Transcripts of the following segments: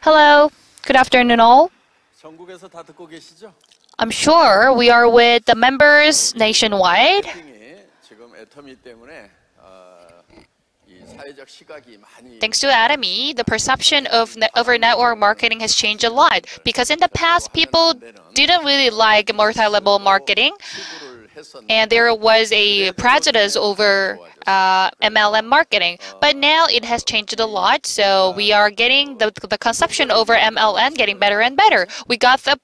Hello, good afternoon all. 전국에서 다 듣고 계시죠? I'm sure we are with the members nationwide. 지금 애터미 때문에 이 사회적 시각이 많이 Thanks to Atomy, the perception of over network marketing has changed a lot because in the past people didn't really like multi-level marketing and there was a prejudice over MLM marketing. But now it has changed a lot, so we are getting the conception over MLM getting better and better. We got the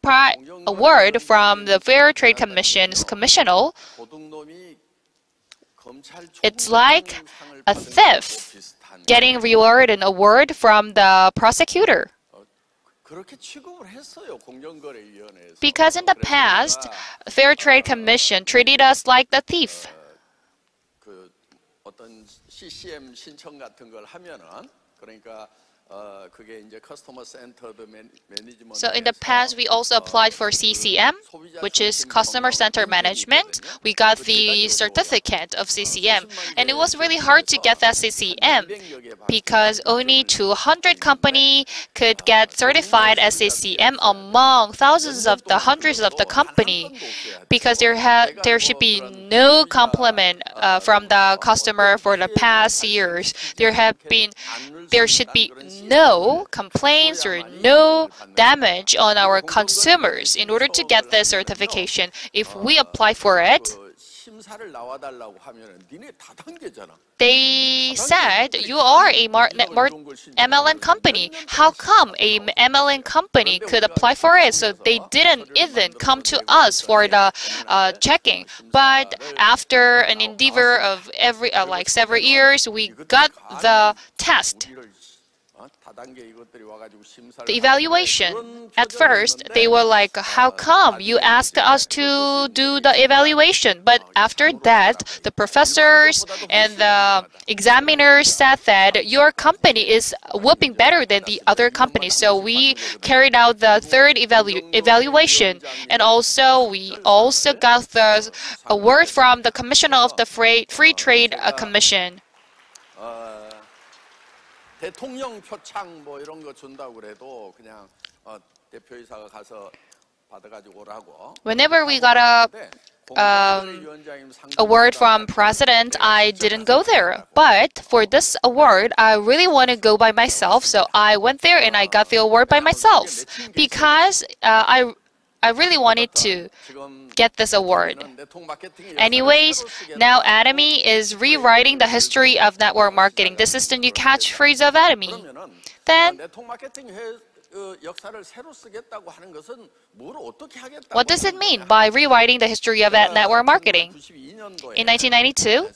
award from the Fair Trade Commission's commissioner. It's like a thief getting reward and award from the prosecutor. Because in the past, Fair Trade Commission treated us like the thief. 어떤 CCM 신청 같은 걸 하면은 그러니까 그게 이제 커스터머 센터드 매니지먼트. So in the past, we also applied for CCM, which is Customer Center Management. We got the certificate of CCM, and it was really hard to get that CCM because only 200 companies could get certified as CCM among thousands of the hundreds of the company, because there should be no compliment from the customer for the past years. There should be no complaints or no damage on our consumers in order to get this certification. If we apply for it, they said you are a MLM company. How come a MLM company could apply for it? So they didn't even come to us for the checking. But after an endeavor of like several years, we got the test. The evaluation. At first, they were like, how come you asked us to do the evaluation? But after that, the professors and the examiners said that your company is whooping better than the other companies. So we carried out the third evaluation. And also, we also got the award from the Commissioner of the Free Trade Commission. 대통령 표창 뭐 이런 거 준다고 그래도 그냥 대표이사가 가서 받아가지고 오라고. Whenever we got a award from president, I didn't go there. But for this award, I really want to go by myself. So I went there and I got the award by myself because I really wanted to get this award. Anyways, now Atomy is rewriting the history of network marketing. This is the new catchphrase of Atomy. Then, what does it mean by rewriting the history of network marketing? In 1992,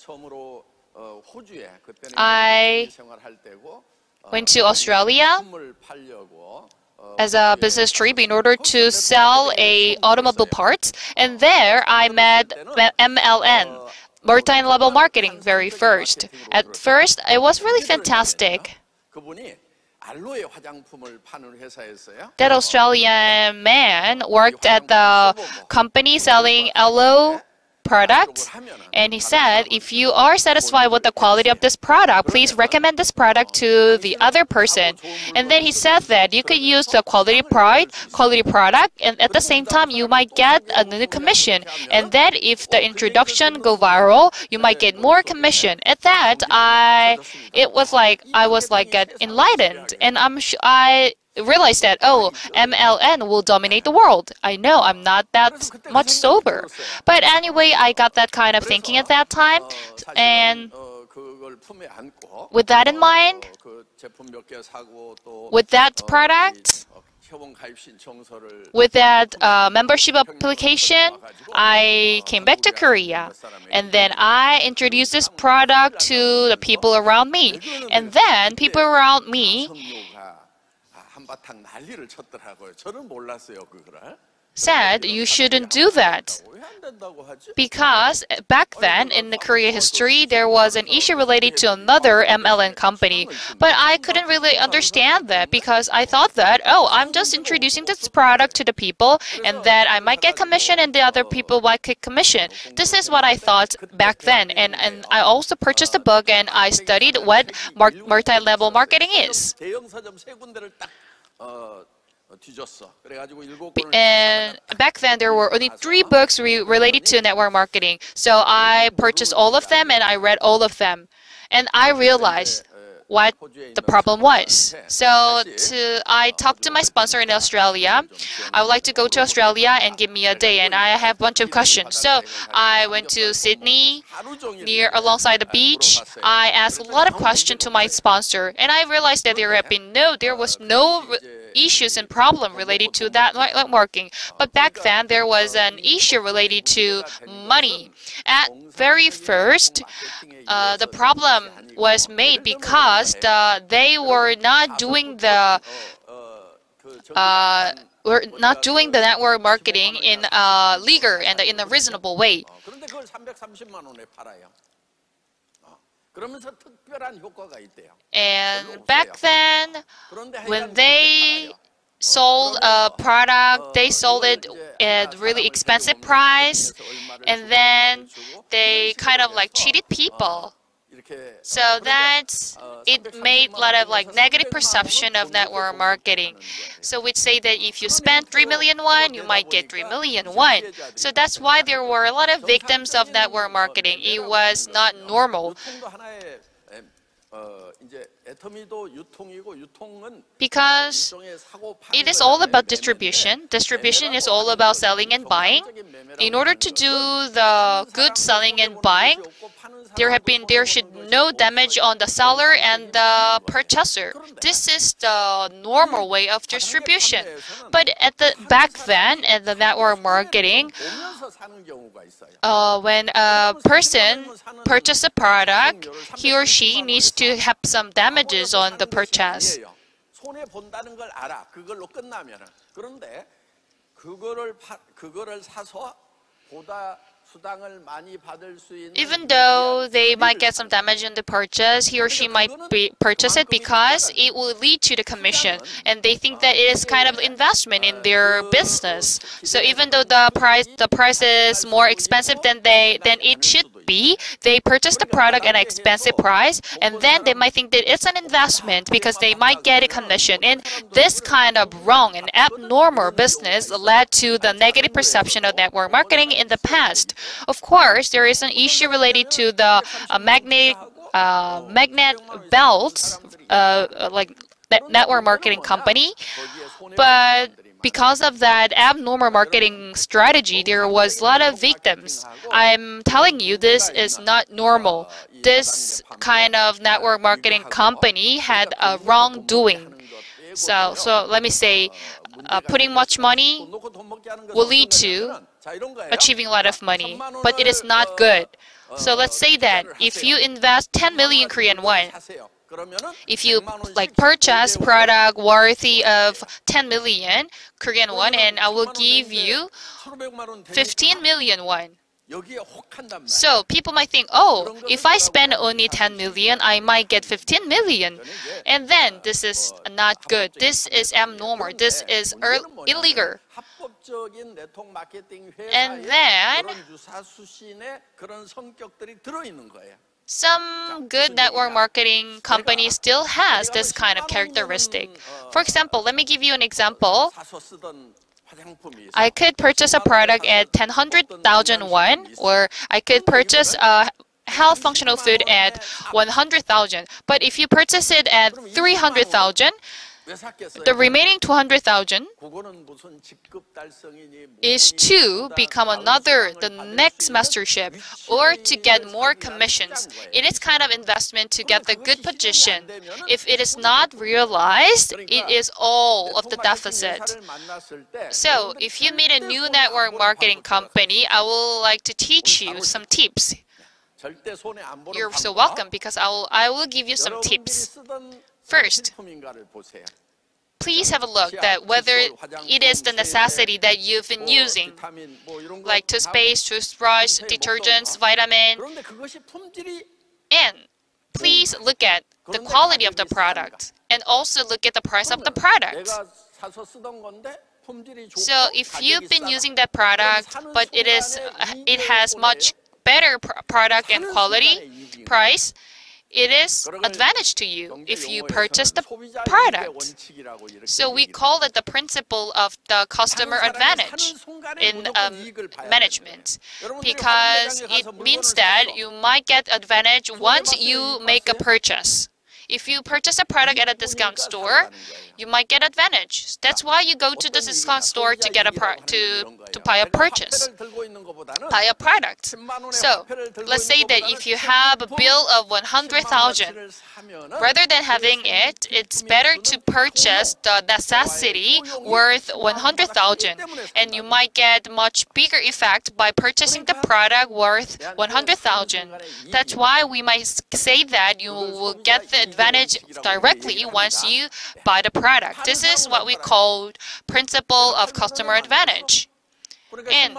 I went to Australia as a business trip in order to sell automobile parts, and there I met MLM, multi-level marketing, very first. At first, it was really fantastic. That Australian man worked at the company selling aloe product, and he said, if you are satisfied with the quality of this product, please recommend this product to the other person. And then he said that you could use the quality product, and at the same time you might get a new commission. And then if the introduction go viral, you might get more commission. At that, I was like get enlightened, and I realized that, oh, MLM will dominate the world. I know I'm not that much sober. But anyway, I got that kind of thinking at that time. And with that in mind, with that product, with that membership application, I came back to Korea. And then I introduced this product to the people around me. And then people around me said you shouldn't do that. Because back then in the Korea history, there was an issue related to another MLM company. But I couldn't really understand that because I thought that, oh, I'm just introducing this product to the people and that I might get commission and the other people might get commission. This is what I thought back then. And I also purchased a book and I studied what multi-level marketing is. And back then, there were only 3 books related to network marketing. So I purchased all of them and I read all of them. And I realized what the problem was. So I talked to my sponsor in Australia. I would like to go to Australia and give me a day, and I have a bunch of questions. So I went to Sydney, alongside the beach. I asked a lot of questions to my sponsor, and I realized that there was no issues and problem related to that networking. But back then, there was an issue related to money. At very first, the problem was made because they were not doing the network marketing in legal and in a reasonable way. And back then, when they sold a product, they sold it at really expensive price, and then they kind of like cheated people. So it made a lot of like negative perception of network marketing. So we'd say that if you spend 3 million won, you might get 3 million won. So that's why there were a lot of victims of network marketing. It was not normal. Because it is all about distribution. Distribution is all about selling and buying. In order to do the good selling and buying, there should no damage on the seller and the purchaser. This is the normal way of distribution. But back then, at the network marketing, when a person purchases a product, he or she needs to have some damages on the purchase. Even though they might get some damage in the purchase, he or she might purchase it because it will lead to the commission, and they think that it is kind of investment in their business. So even though the price is more expensive than it should be, they purchase the product at an expensive price, and then they might think that it's an investment because they might get a commission. And this kind of wrong and abnormal business led to the negative perception of network marketing in the past. Of course, there is an issue related to the magnet belts, like network marketing company, but because of that abnormal marketing strategy, there was a lot of victims. I'm telling you, this is not normal. This kind of network marketing company had a wrongdoing. So let me say, putting much money will lead to achieving a lot of money, but it is not good. So let's say that if you invest 10 million Korean won, if you purchase product worthy of 10 million Korean won, and I will give you 15 million won. So people might think, oh, if I spend only 10 million, I might get 15 million. And then this is not good. This is abnormal. This is illegal. And then some good network marketing companies still has this kind of characteristic. For example, let me give you an example. I could purchase a product at 100,000 won, or I could purchase a health functional food at 100,000. But if you purchase it at 300,000, the remaining 200,000 is to become the next mastership, or to get more commissions. It is kind of investment to get the good position. If it is not realized, it is all of the deficit. So if you meet a new network marketing company, I would like to teach you some tips. You're so welcome, because I will give you some tips. First, please have a look at whether it is the necessity that you've been using, like toothpaste, toothbrush, detergents, vitamin. And please look at the quality of the product, and also look at the price of the product. So if you've been using that product, but it has much better product and quality, price, it is advantage to you if you purchase the product. So we call it the principle of the customer advantage in management, because it means that you might get advantage once you make a purchase. If you purchase a product at a discount store, you might get advantage. That's why you go to the discount store to get to buy a purchase, buy a product. So let's say that if you have a bill of 100,000, rather than having it, it's better to purchase the necessity worth 100,000, and you might get much bigger effect by purchasing the product worth 100,000. That's why we might say that you will get the advantage directly once you buy the product. This is what we call principle of customer advantage. And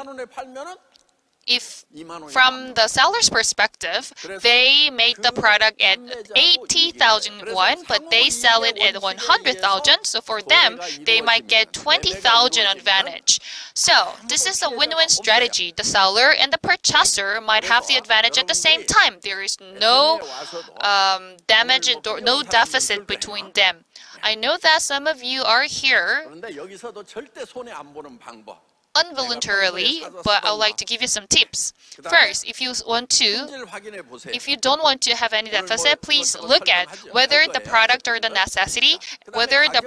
if from the seller's perspective, they make the product at 80,000 won, but they sell it at 100,000, so for them, they might get 20,000 advantage. So this is a win-win strategy. The seller and the purchaser might have the advantage at the same time. There is no damage, no deficit between them. I know that some of you are here involuntarily, but I'd like to give you some tips. First, if you don't want to have any deficit, please look at whether the product or the necessity, whether the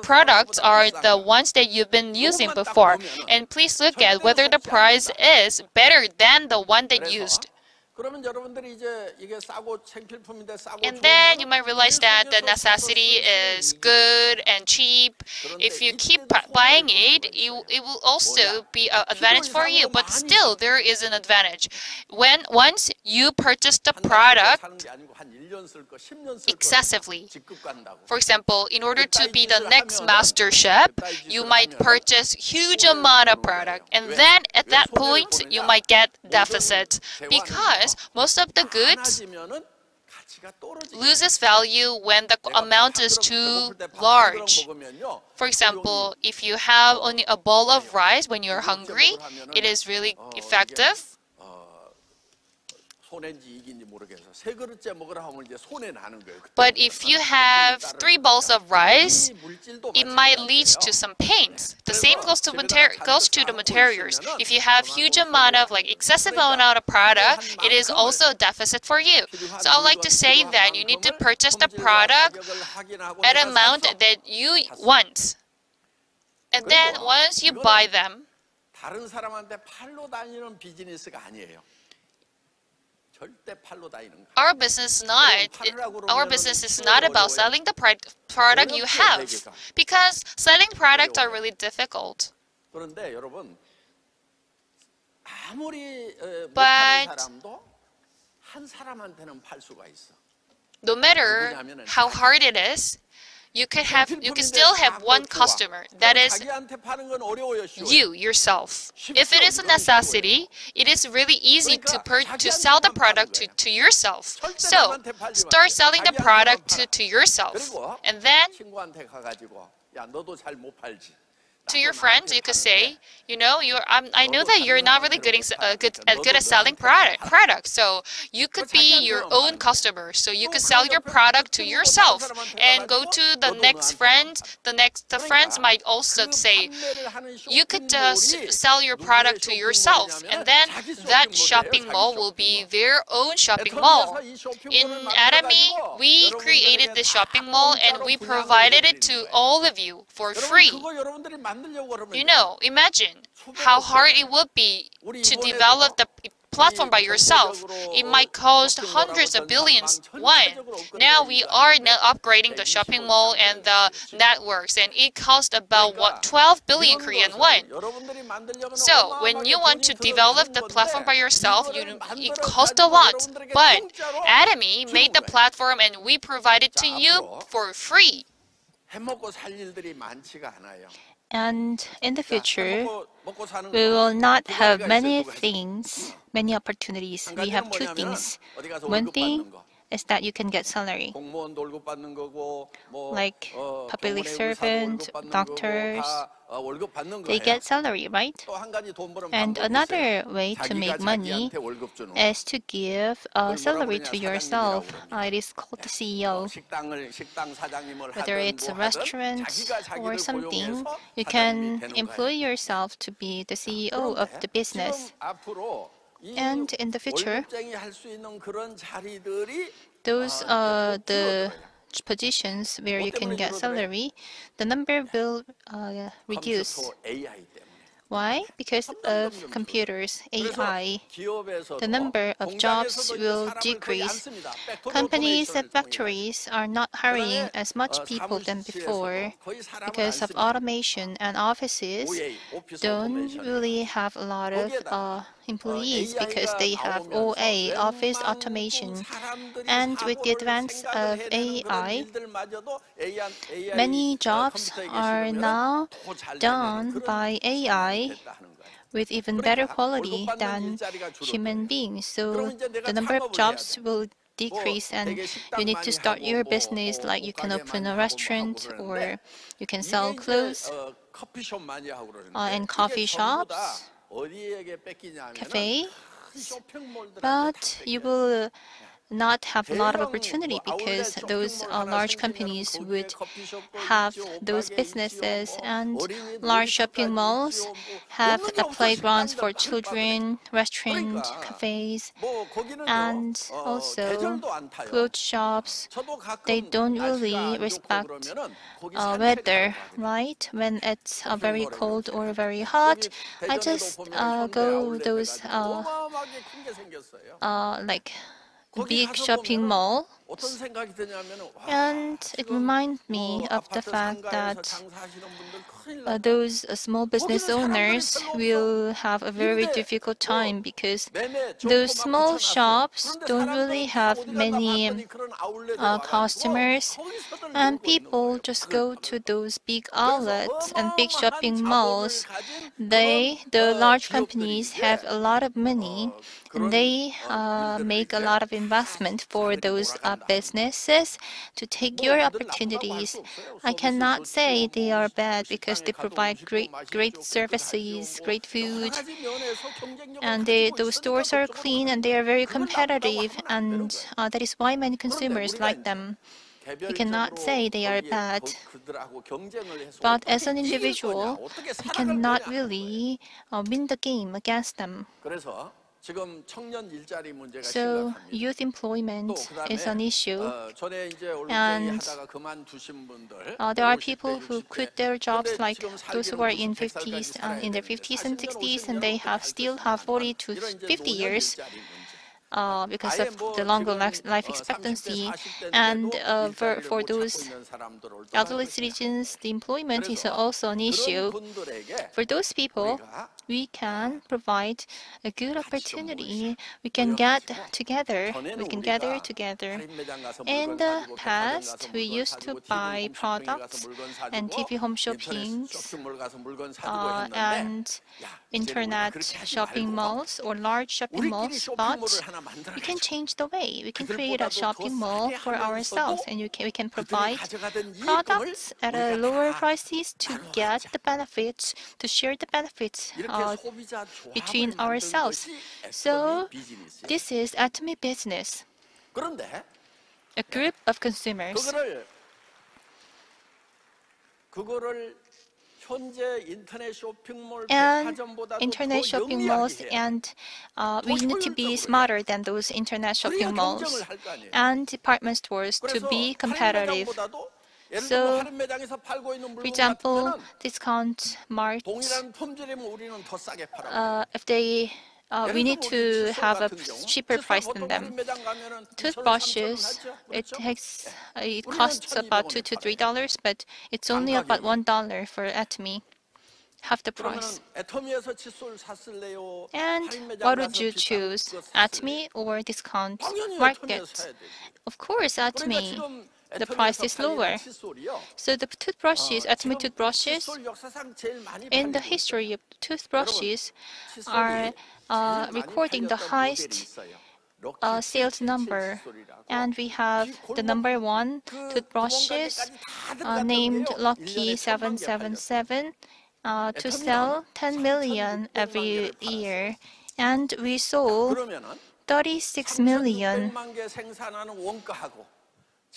products are the ones that you've been using before, and please look at whether the price is better than the one that used. And then you might realize that the necessity is good and cheap. If you keep buying it, it will also be an advantage for you. But still, there is an advantage. Once you purchase the product excessively, for example, in order to be the next master chef, you might purchase huge amount of product. And then at that point, you might get deficit, because most of the goods loses value when the amount is too large. For example, if you have only a bowl of rice when you're hungry, it is really effective. But if you have 3 bowls of rice, it might lead to some pains. The same goes to the materials. If you have huge amount of excessive amount of product, it is also a deficit for you. So I'd like to say that you need to purchase the product at an amount that you want. And then once you buy them, our business is not about selling the product you have, because selling products are really difficult. But no matter how hard it is, you can still have one customer. That is you yourself. If it is a necessity, it is really easy to sell the product to yourself. So start selling the product to yourself, and then to your friends, you could say, I know that you're not really good at selling products, so you could be your own customer. So you could sell your product to yourself and go to the next friend. The friends might also say, you could sell your product to yourself, and then that shopping mall will be their own shopping mall. In Atomy, we created the shopping mall and we provided it to all of you for free. Imagine how hard it would be to develop the platform by yourself. It might cost hundreds of billions won. Now we are upgrading the shopping mall and the networks, and it costs about 12 billion Korean won. So when you want to develop the platform by yourself, it costs a lot. But Atomy made the platform and we provide it to you for free. And in the future, we will not have many opportunities. We have 2 things. One thing, is that you can get salary. 공무원도 월급 받는 거고 뭐 Like public 경운의 의사도 servant, 월급 받는 doctors, 거고 다 월급 받는 they 거예요. get salary, right? 또 한 가지 돈 버는 And 방법이 another 있어요. way to 자기가 make money 자기한테 월급 주는 거. is to give a 그걸 뭐라 salary 그러냐, to 사장님이라고 yourself. 그러냐. It is called the CEO. 식당 사장님을 Whether 하든 it's a 뭐 하든 restaurant 자기가 or 자기를 something, 고용해서 you 사장님이 can 되는 employ 거예요. yourself to be the CEO of the business. 지금 앞으로 이 And in the future, 월급쟁이 할 수 있는 그런 자리들이 those the positions where you can get salary, the number will reduce. 컴퓨터 AI 때문에. Why? Because of computers, AI. The number of jobs will decrease. Companies and factories are not hiring as much people than before because of automation, and offices don't really have a lot of employees because they have OA, office automation. And with the advance of AI, many jobs are now done by AI with even better quality than human beings. So the number of jobs will decrease, and you need to start your business, like you can open a restaurant or you can sell clothes and coffee shops, cafe, but you will not have a lot of opportunity because those large companies would have those businesses, and large shopping malls have playgrounds for children, restaurant, cafes, and also clothes shops. They don't really respect weather, right? When it's very cold or very hot, I just go those like big shopping mall, and it reminds me of the fact that those small business owners will have a very difficult time because those small shops don't really have many customers, and people just go to those big outlets and big shopping malls. The large companies have a lot of money, and they make a lot of investment for those businesses to take your opportunities. I cannot say they are bad because they provide great services, great food, and those stores are clean and they are very competitive, and that is why many consumers like them. We cannot say they are bad, but as an individual, we cannot really win the game against them. So youth employment is an issue, and there are people who quit their jobs, like those who are in their 50s and 60s, and they still have 40 to 50 years. Because of the longer life expectancy, and for those elderly citizens, the employment is also an issue. For those people, we can provide a good opportunity. We can get together. We can gather together. In the past, we used to buy products and TV home shopping and internet shopping malls or large shopping malls, but we can change the way. We can create a shopping mall for ourselves, and we can provide products at a lower prices to get the benefits, to share the benefits between ourselves. So this is Atomy business, a group of consumers. And internet shopping malls, and we need to be smarter than those internet shopping malls and department stores to be competitive. So, for example, discount marts, if they we need to have a cheaper price than them. Toothbrushes, it costs about $2 to $3, but it's only about $1 for Atomy, half the price. And what would you choose, Atomy or discount market? Of course, Atomy. The price is lower. So the toothbrushes, Atomy toothbrushes, in the history of toothbrushes, are recording the highest sales number, and we have the number one toothbrushes named Lucky 777 to sell 10 million every year, and we sold 36 million.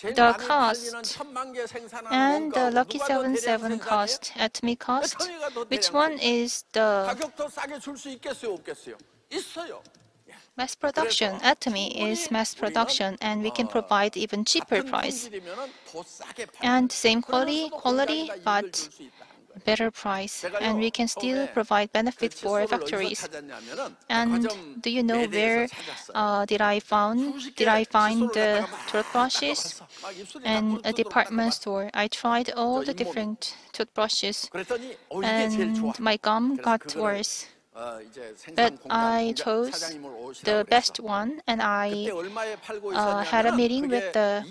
The cost and the Lucky 77 cost, Atomy cost, which one is the mass production? Atomy is mass production, and we can provide even cheaper price. And same quality, but better price, and we can still provide benefit for factories. And do you know where did I find the toothbrushes? In a department store. I tried all the different toothbrushes, and my gum got worse. But I chose the best one, and I had a meeting with the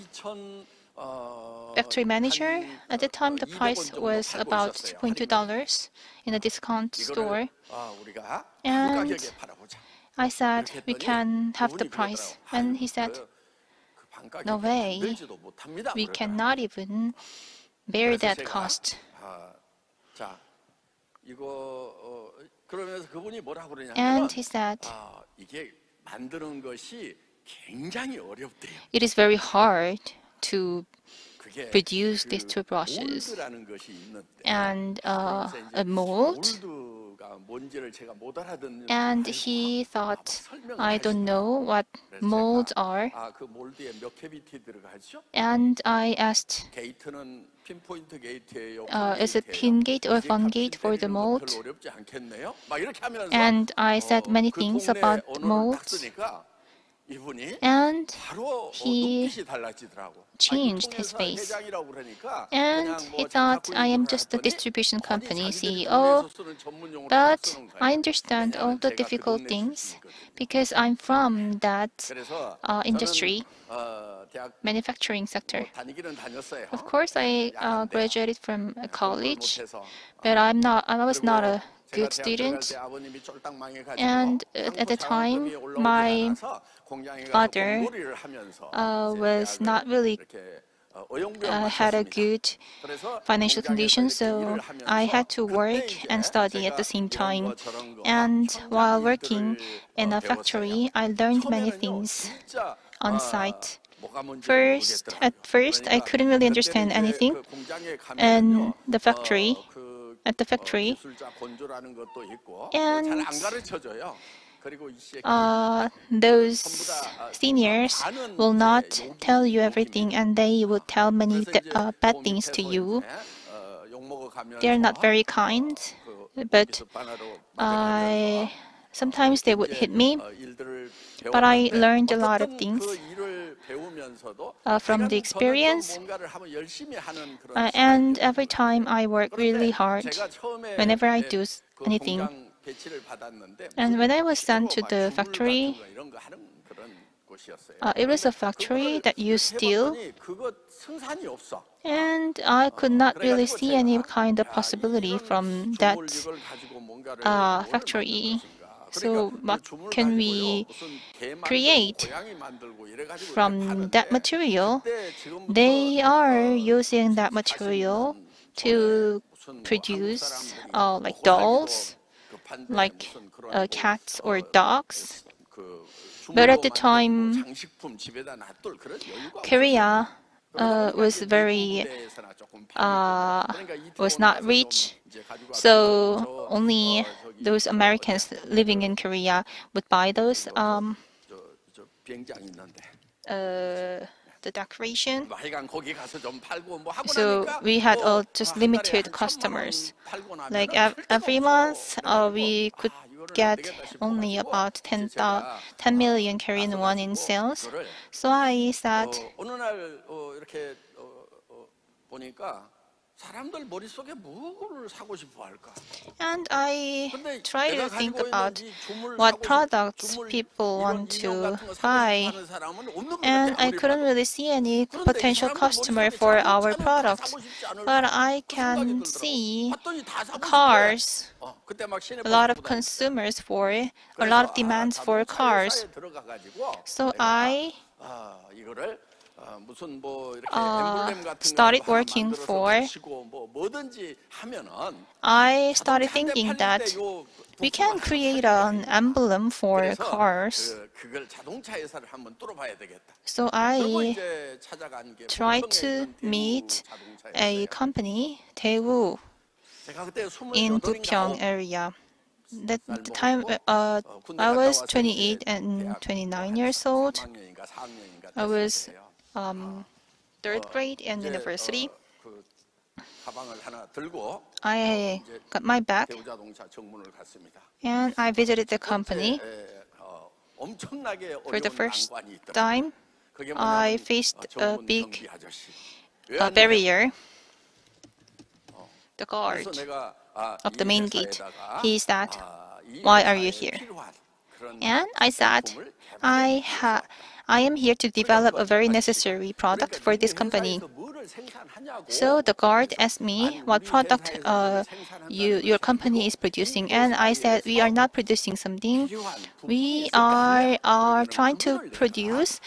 factory manager. At the time, the price was about $2.2 in a discount store. And I said, we can have the price. And he said, no way, we cannot even bear that cost. And he said, it is very hard to produce these toothbrushes, and a mold. And he thought, I don't know what molds are. And I asked, is it pin gate or fun gate for the mold? And I said many things about molds. And he changed his face. And he thought, I am just a distribution company CEO, but I understand all the difficult things because I'm from that industry, manufacturing sector. Of course, I graduated from college, but I was not a good student. And at the time, my father was not really had a good financial condition, so I had to work and study at the same time. And while working in a factory, I learned many things on site. At first, I couldn't really understand anything. And the factory, and those seniors will not tell you everything, and they will tell many bad things to you. They are not very kind, but sometimes they would hit me. But I learned a lot of things from the experience. And every time I work really hard, whenever I do anything. And when I was sent to the factory, it was a factory that used steel, and I could not really see any kind of possibility from that factory. So what can we create from that material? They are using that material to produce like dolls, like cats or dogs. But at the time, Korea was not rich, so only those Americans living in Korea would buy those the decoration. So we had just limited customers. Like every month, we could get only about 10 million Korean won in sales. So I said, 사람들 머릿속에 뭐를 사고 싶어 할까? And I try to think about what products people want to buy. And I couldn't really see any potential customer for our products. But I can see cars, a lot of consumers for it, a lot of demands for cars. So I started working for, I started thinking that we can create an emblem for cars. So I tried to meet a company, Daewoo, in Bupyeong area. That the time I was 28 and 29 years old. I was third grade in university. I got my bag and I visited the company. For the first time, I faced a big barrier. The guard of the main gate. He said, "Why are you here?" And I said, I am here to develop a very necessary product for this company. So the guard asked me what product your company is producing, and I said we are not producing something. We are trying to produce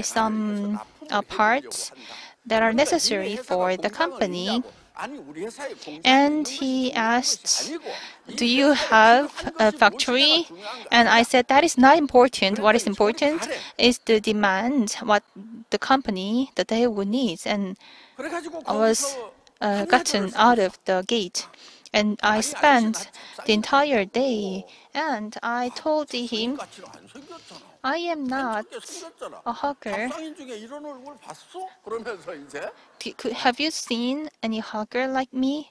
some parts that are necessary for the company. And he asked, "Do you have a factory?" And I said, "That is not important. What is important is the demand, what the company, the Daewoo needs." And I was gotten out of the gate. And I spent the entire day. And I told him, I am not a hugger. Have you seen any hugger like me?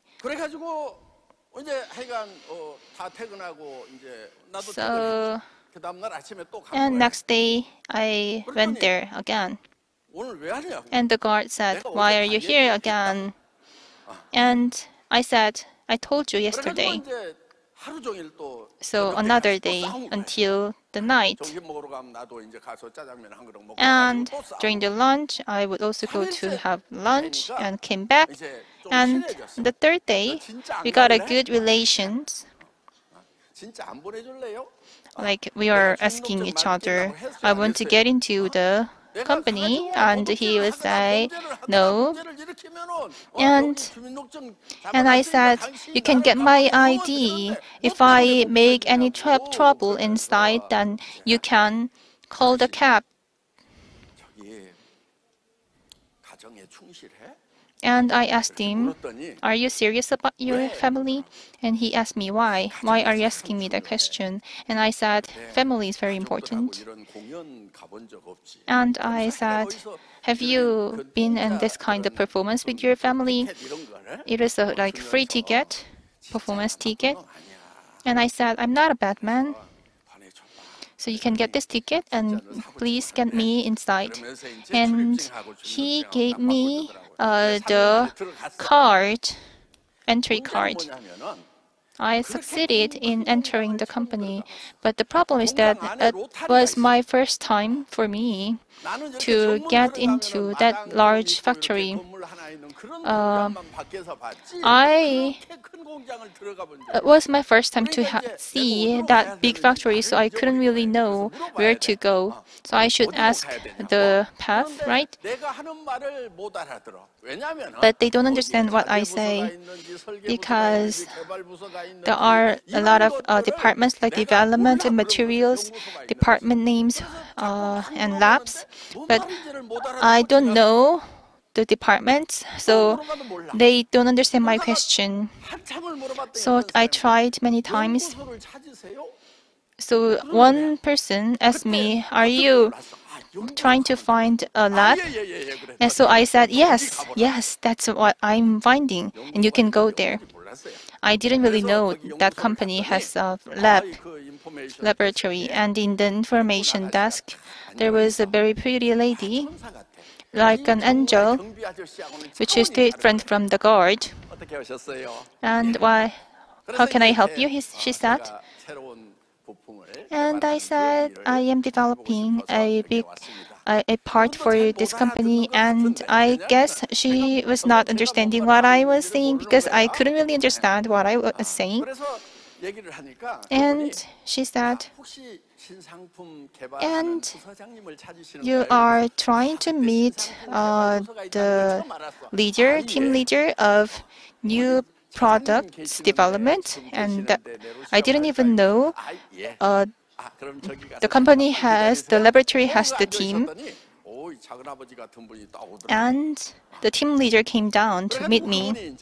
So, and next day I went there again. And the guard said, "Why are you here again?" And I said, "I told you yesterday." So another day until the night. And during the lunch, I would also go to have lunch and came back. And the third day, we got a good relations. Like we are asking each other, "I want to get into the company," and he would say no. And I said, "You can get my ID. If I make any trouble inside, then you can call the cab." And I asked him, "Are you serious about your family?" And he asked me, "Why? Why are you asking me that question?" And I said, "Family is very important." And I said, "Have you been in this kind of performance with your family?" It is a like free ticket, performance ticket. And I said, "I'm not a bad man. So you can get this ticket and please get me inside." And he gave me the card, entry card. I succeeded in entering the company, but the problem is that it was my first time for me to get into that large factory. It was my first time to see that big factory, so I couldn't really know where to go. So I should ask the path, right? But they don't understand what I say because there are a lot of departments like development and materials, department names, and labs. But I don't know the departments, so they don't understand my question. So I tried many times. So one person asked me, "Are you trying to find a lab?" And so I said, yes, that's what I'm finding, and you can go there. I didn't really know that company has a laboratory, and in the information desk, there was a very pretty lady, like an angel, which is different from the guard. 어떻게 하셨어요? And why? How can I help you? She said. 제가 새로운 부품을 And I 개발하는 said, 계기를 I am developing 알고 싶어서 a 이렇게 big 왔습니다. a part for this company, and I guess she was not understanding what I was saying because I couldn't really understand what I was saying. 그래서 얘기를 하니까 And she said, 혹시 신상품 개발하는 and 부서장님을 찾으시는 you are trying to meet the leader, team leader of new products development, and I didn't even know the company has, the laboratory has the team, and the team leader came down to meet me.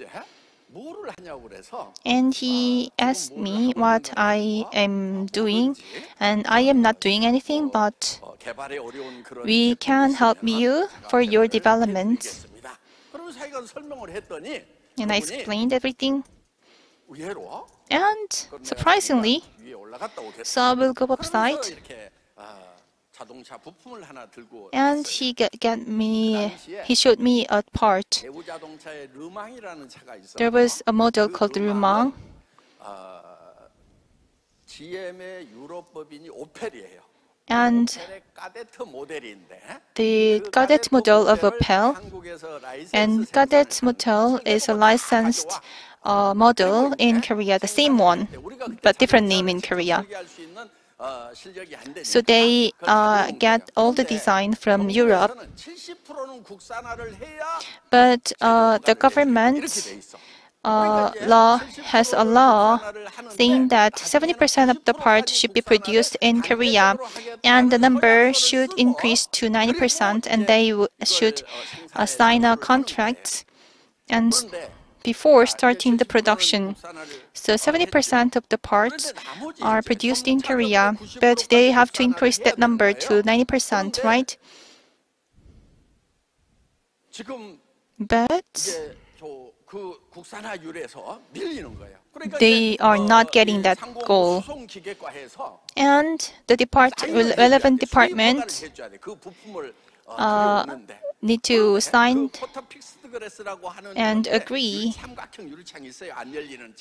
And he asked me what I am doing, and I am not doing anything, but we can help you for your development. And I explained everything. And surprisingly, Saul will go upside, and he showed me a part. There was a model called Rumang. And the Cadet model of Opel, and Cadet model is a licensed model in Korea, the same one, but different name in Korea. So they get all the design from Europe. But the government law has a law saying that 70% of the parts should be produced in Korea, and the number should increase to 90%, and they should sign a contract and before starting the production. So 70% of the parts are produced in Korea, but they have to increase that number to 90%, right? But they are not getting that goal. And the relevant department need to sign and agree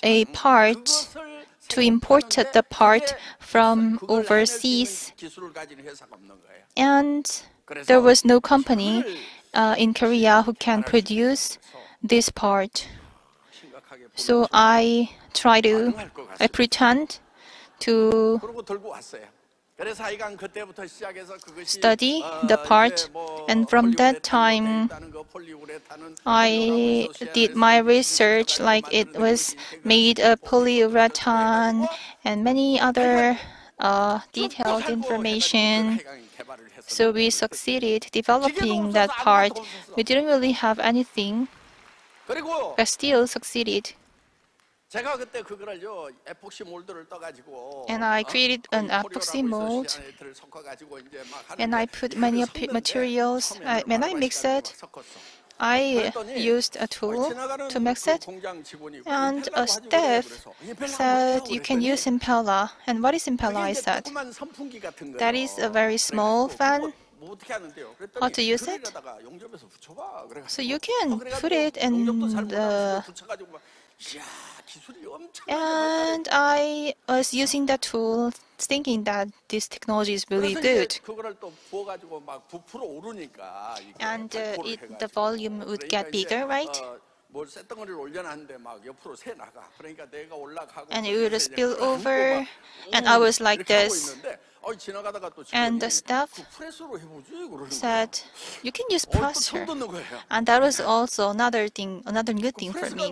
a part to import the part from overseas. And there was no company in Korea who can produce this part. So I pretend to study the part, and from that time I did my research, like it was made of polyurethane and many other detailed information. So we succeeded developing that part. We didn't really have anything, but still succeeded. And I created an epoxy mold, and I put many materials. When I mix it, I used a tool to mix it, and a staff said you can use impeller. And what is impeller? I said that is a very small fan. How to use it? So you can put it in the. And I was using that tool, thinking that this technology is really good. And the volume would get bigger, right? And it would spill over, and I was like this. And the staff said, you can use presser. And that was also another new thing for me.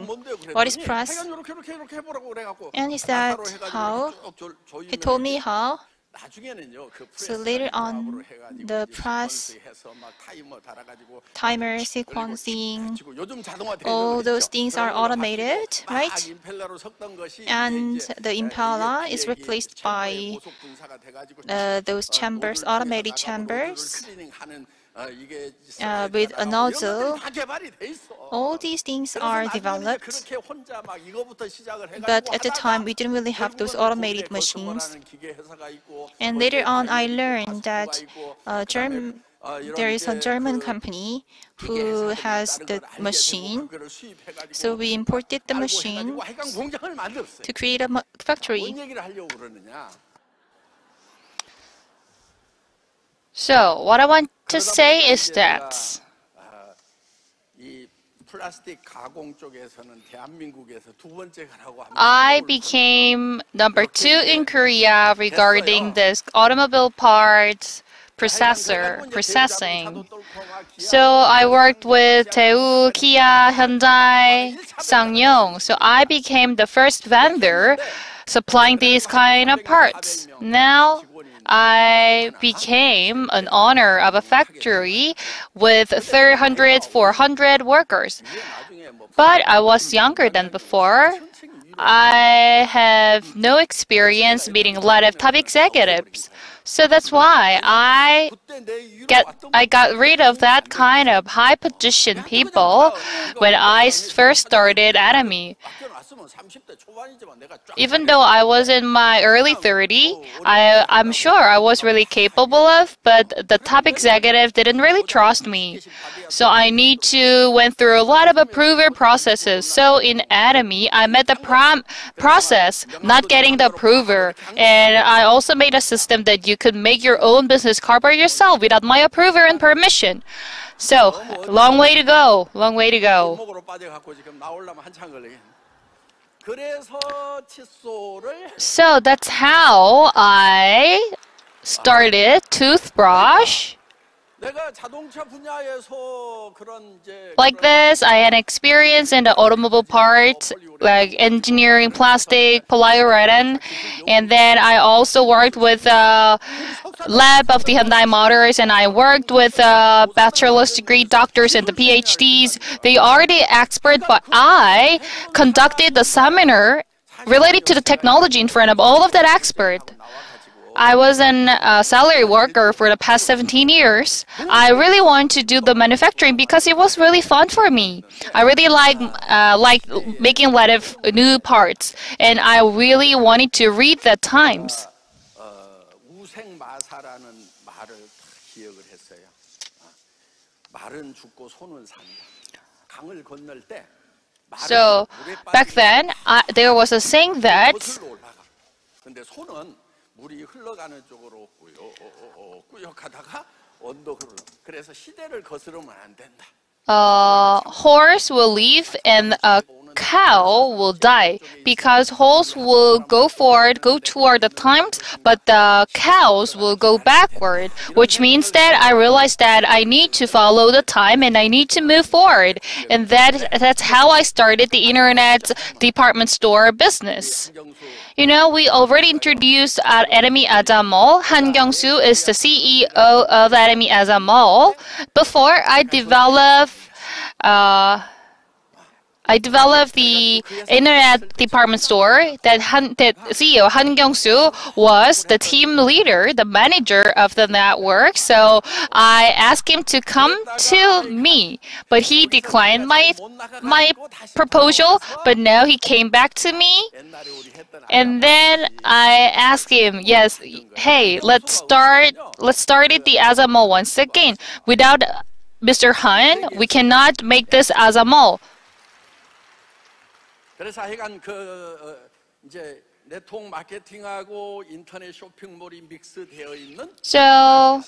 What is press? And he said, how? He told me how. So later on, the press, timer, sequencing, all those things are automated, right? And the impeller is replaced by those chambers, automated chambers, with a nozzle. All these things are developed, but at the time we didn't really have those automated machines. And later on I learned that there is a German company who has the machine. So we imported the machine to create a factory. So what I want to say is that I became number 2 in Korea regarding this automobile parts processing. So I worked with Daewoo, Kia, Hyundai, Sangyong. So I became the first vendor supplying these kind of parts. Now I became an owner of a factory with 300, 400 workers. But I was younger than before. I have no experience meeting a lot of top executives. So that's why I got rid of that kind of high position people when I first started Atomy. Even though I was in my early 30s, I'm sure I was really capable of, but the top executive didn't really trust me. So I need to went through a lot of approval processes. So in Atomy, I met the process, not getting the approval. And I also made a system that you could make your own business card by yourself without my approval and permission. So, long way to go, long way to go. So that's how I started toothbrush. Like this, I had experience in the automobile parts, like engineering, plastic, polyurethane, and then I also worked with lab of the Hyundai Motors, and I worked with bachelor's degree doctors and the PhDs. They are the expert, but I conducted the seminar related to the technology in front of all of that expert. I was a salary worker for the past 17 years. I really wanted to do the manufacturing because it was really fun for me. I really like making a lot of new parts, and I really wanted to read the times. So back then, there was a saying that 물이 흘러가는 쪽으로 꾸역하다가 언덕으로 그래서 시대를 거스르면 안 된다. A horse will live and a cow will die, because horse will go forward, go toward the times, but the cows will go backward, which means that I realized that I need to follow the time and I need to move forward. And that's how I started the internet department store business. You know, we already introduced Atomy as a mall. Han Kyung-soo is the CEO of Atomy as a mall. Before, I developed the internet department store that CEO Han Kyung-soo was the team leader, the manager of the network. So I asked him to come to me, but he declined my proposal. But now he came back to me, and then I asked him, yes, hey, let's start it the as a mall once again. Without Mr. Han, we cannot make this as a mall. 그래서 하여간 이제 네트워크 마케팅하고 인터넷 쇼핑몰이 믹스되어 있는. So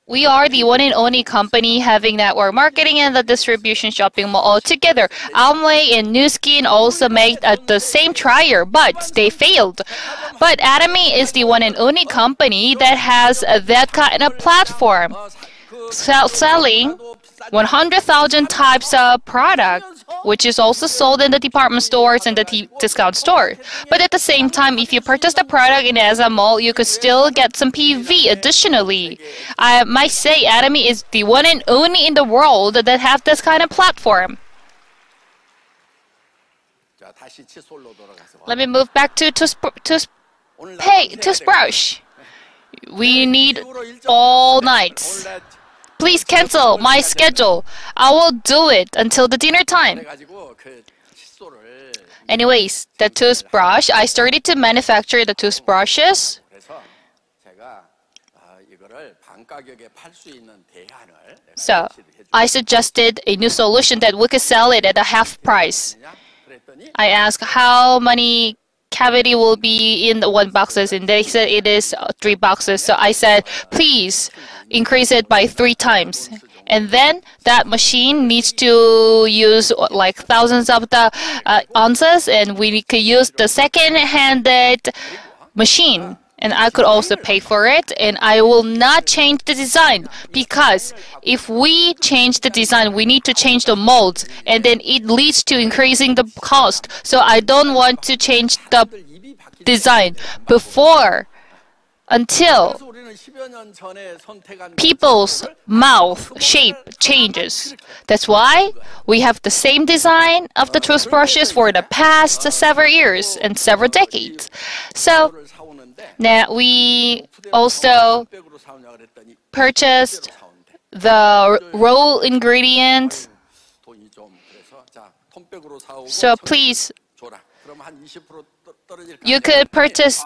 we are the one and only company having network marketing and the distribution shopping mall all together. Amway and Nu Skin also made the same trial, but they failed. But Atomy is the one and only company that has that kind of platform, selling 100,000 types of product, which is also sold in the department stores and the discount store. But at the same time, if you purchase the product in as a mall, you could still get some PV additionally. I might say Atomy is the one and only in the world that have this kind of platform. Let me move back to toothbrush. We need all nights. Please cancel my schedule. I will do it until the dinner time. Anyways, the toothbrush, I started to manufacture the toothbrushes. So I suggested a new solution that we could sell it at a half price. I asked how many cavity will be in the 1 boxes, and they said it is 3 boxes. So I said, please increase it by 3 times. And then that machine needs to use like thousands of the ounces, and we could use the second-handed machine. And I could also pay for it, and I will not change the design, because if we change the design, we need to change the molds, and then it leads to increasing the cost. So I don't want to change the design until people's mouth shape changes. That's why we have the same design of the toothbrushes for the past several years and several decades. So now we also purchased the raw ingredients. So please, you could purchase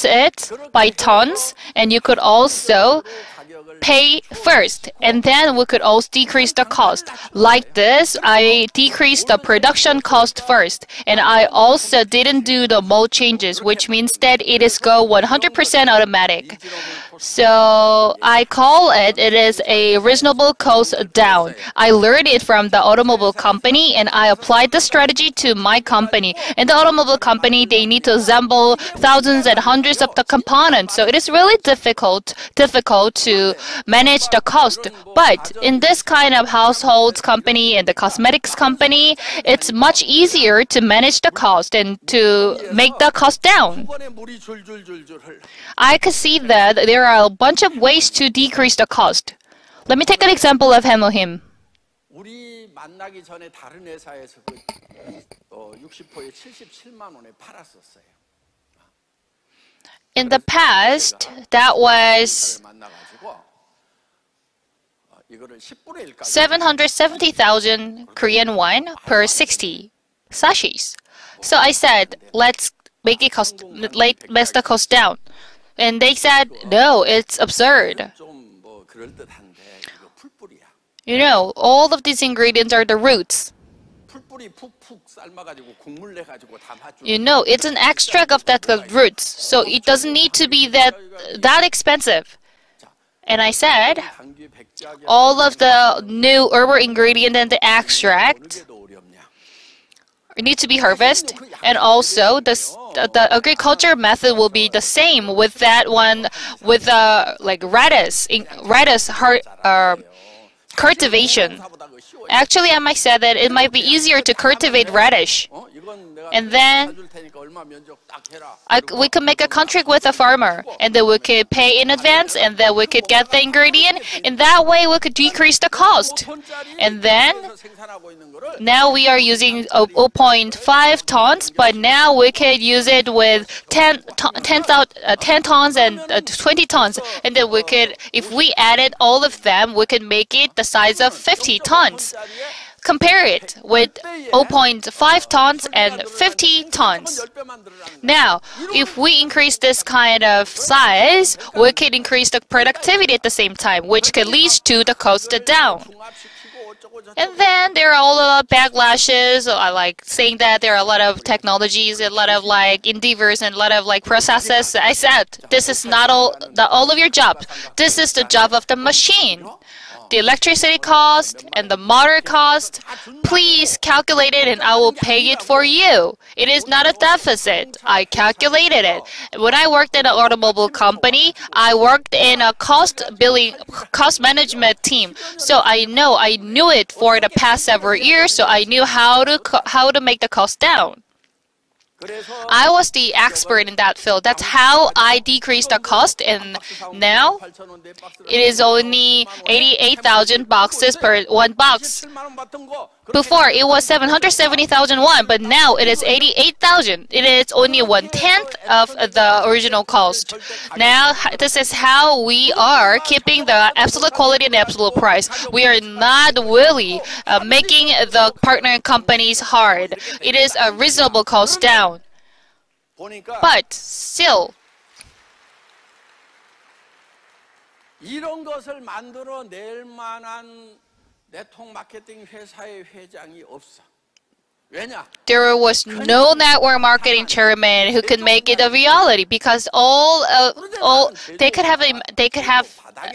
it by tons, and you could also pay first, and then we could also decrease the cost. Like this, I decreased the production cost first, and I also didn't do the mold changes, which means that it is go 100% automatic. So I call it is a reasonable cost down. I learned it from the automobile company, and I applied the strategy to my company. In the automobile company, they need to assemble thousands and hundreds of the components. So it is really difficult to manage the cost. But in this kind of households company and the cosmetics company, it's much easier to manage the cost and to make the cost down. I could see that there are a bunch of ways to decrease the cost. Let me take an example of HemoHim. In the past, that was 770,000 Korean won per 60 sachets. So I said, let's make the cost down. And they said, no, it's absurd. You know, all of these ingredients are the roots. You know, it's an extract of that roots, so it doesn't need to be that expensive. And I said, all of the new herbal ingredient and the extract need to be harvested, and also the agriculture method will be the same with that one, with like radish cultivation. Actually, I might say that it might be easier to cultivate radish. And then we could make a contract with a farmer, and then we could pay in advance, and then we could get the ingredient. In that way, we could decrease the cost. And then now we are using 0.5 tons, but now we could use it with 10 tons and 20 tons. And then we could, if we added all of them, we could make it the size of 50 tons. Compare it with 0.5 tons and 50 tons. Now, if we increase this kind of size, we could increase the productivity at the same time, which could lead to the cost down. And then there are a lot of backlashes. I like saying that there are a lot of technologies, a lot of like endeavors, and a lot of like processes. I said, this is not all of your job. This is the job of the machine. The electricity cost and the motor cost, please calculate it and I will pay it for you. It is not a deficit. I calculated it. When I worked in an automobile company, I worked in a cost management team. So I knew it for the past several years, so I knew how to make the cost down. I was the expert in that field. That's how I decreased the cost, and now it is only 88,000 boxes per 1 box. Before it was 770,000 won, but now it is 88,000. It is only 1/10 of the original cost. Now this is how we are keeping the absolute quality and absolute price. We are not really making the partner companies hard. It is a reasonable cost down. But still, 이런 것을 만들어낼 만한 네트워크 마케팅 회사의 회장이 없어. 왜냐? There was no network marketing chairman who could make it a reality because all they could have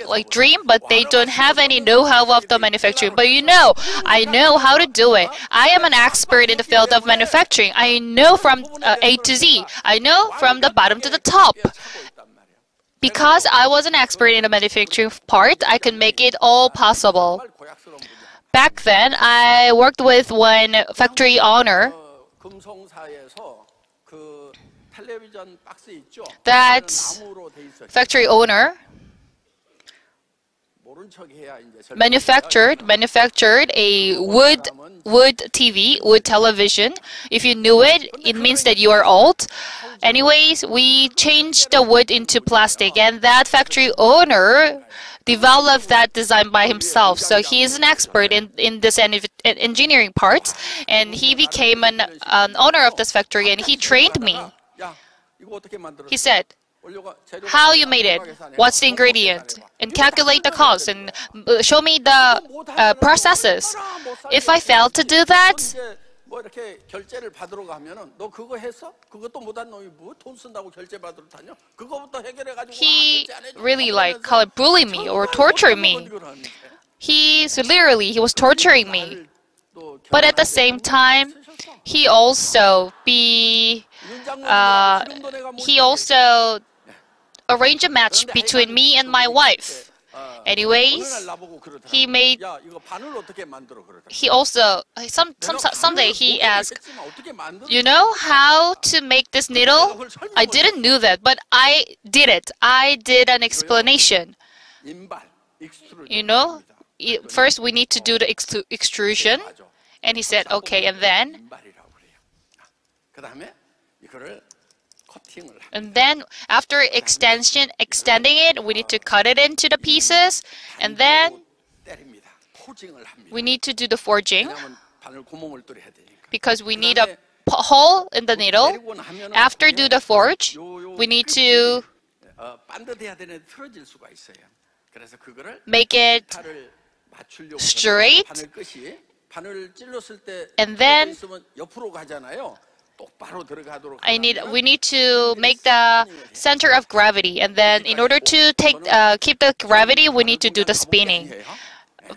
like dream, but they don't have any know-how of the manufacturing. But I know how to do it. I am an expert in the field of manufacturing. I know from A to Z. I know from the bottom to the top. Because I was an expert in the manufacturing part, I could make it all possible. Back then, I worked with one factory owner. That factory owner manufactured a wood TV, wood television. If you knew it, it means that you are old. Anyways, we changed the wood into plastic, and that factory owner developed that design by himself. So he is an expert in this engineering parts, and he became an owner of this factory, and he trained me. He said, how you made it, what's the ingredient, and calculate the cost, and show me the processes. If I fail to do that, 뭐 이렇게 결제를 받으러 가면은 너 그거 했어? 그것도 못한 놈이 뭐 돈 쓴다고 결제 받으러 다녀? 그거부터 해결해 가지고 he really like call it bully me or torture me. He was torturing me. But at the same time, he also arranged a match between me and my wife. Anyways, someday he asked, you know how to make this needle? I didn't know that, but I did it. I did an explanation. First we need to do the extrusion. And he said, okay, and then after extending it, we need to cut it into the pieces, and then we need to do the forging because we need a hole in the needle. After do the forge, we need to make it straight, and then we need to make the center of gravity, and then in order to keep the gravity, we need to do the spinning.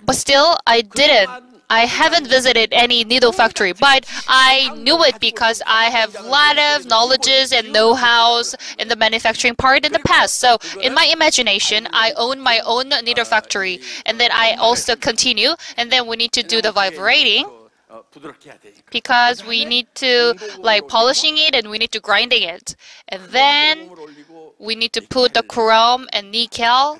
But still, I haven't visited any needle factory, but I knew it because I have a lot of knowledges and know-hows in the manufacturing part in the past. So in my imagination, I own my own needle factory, and then I also continue, and then we need to do the vibrating because we need to polishing it, and we need to grinding it, and then we need to put the chrome and nickel,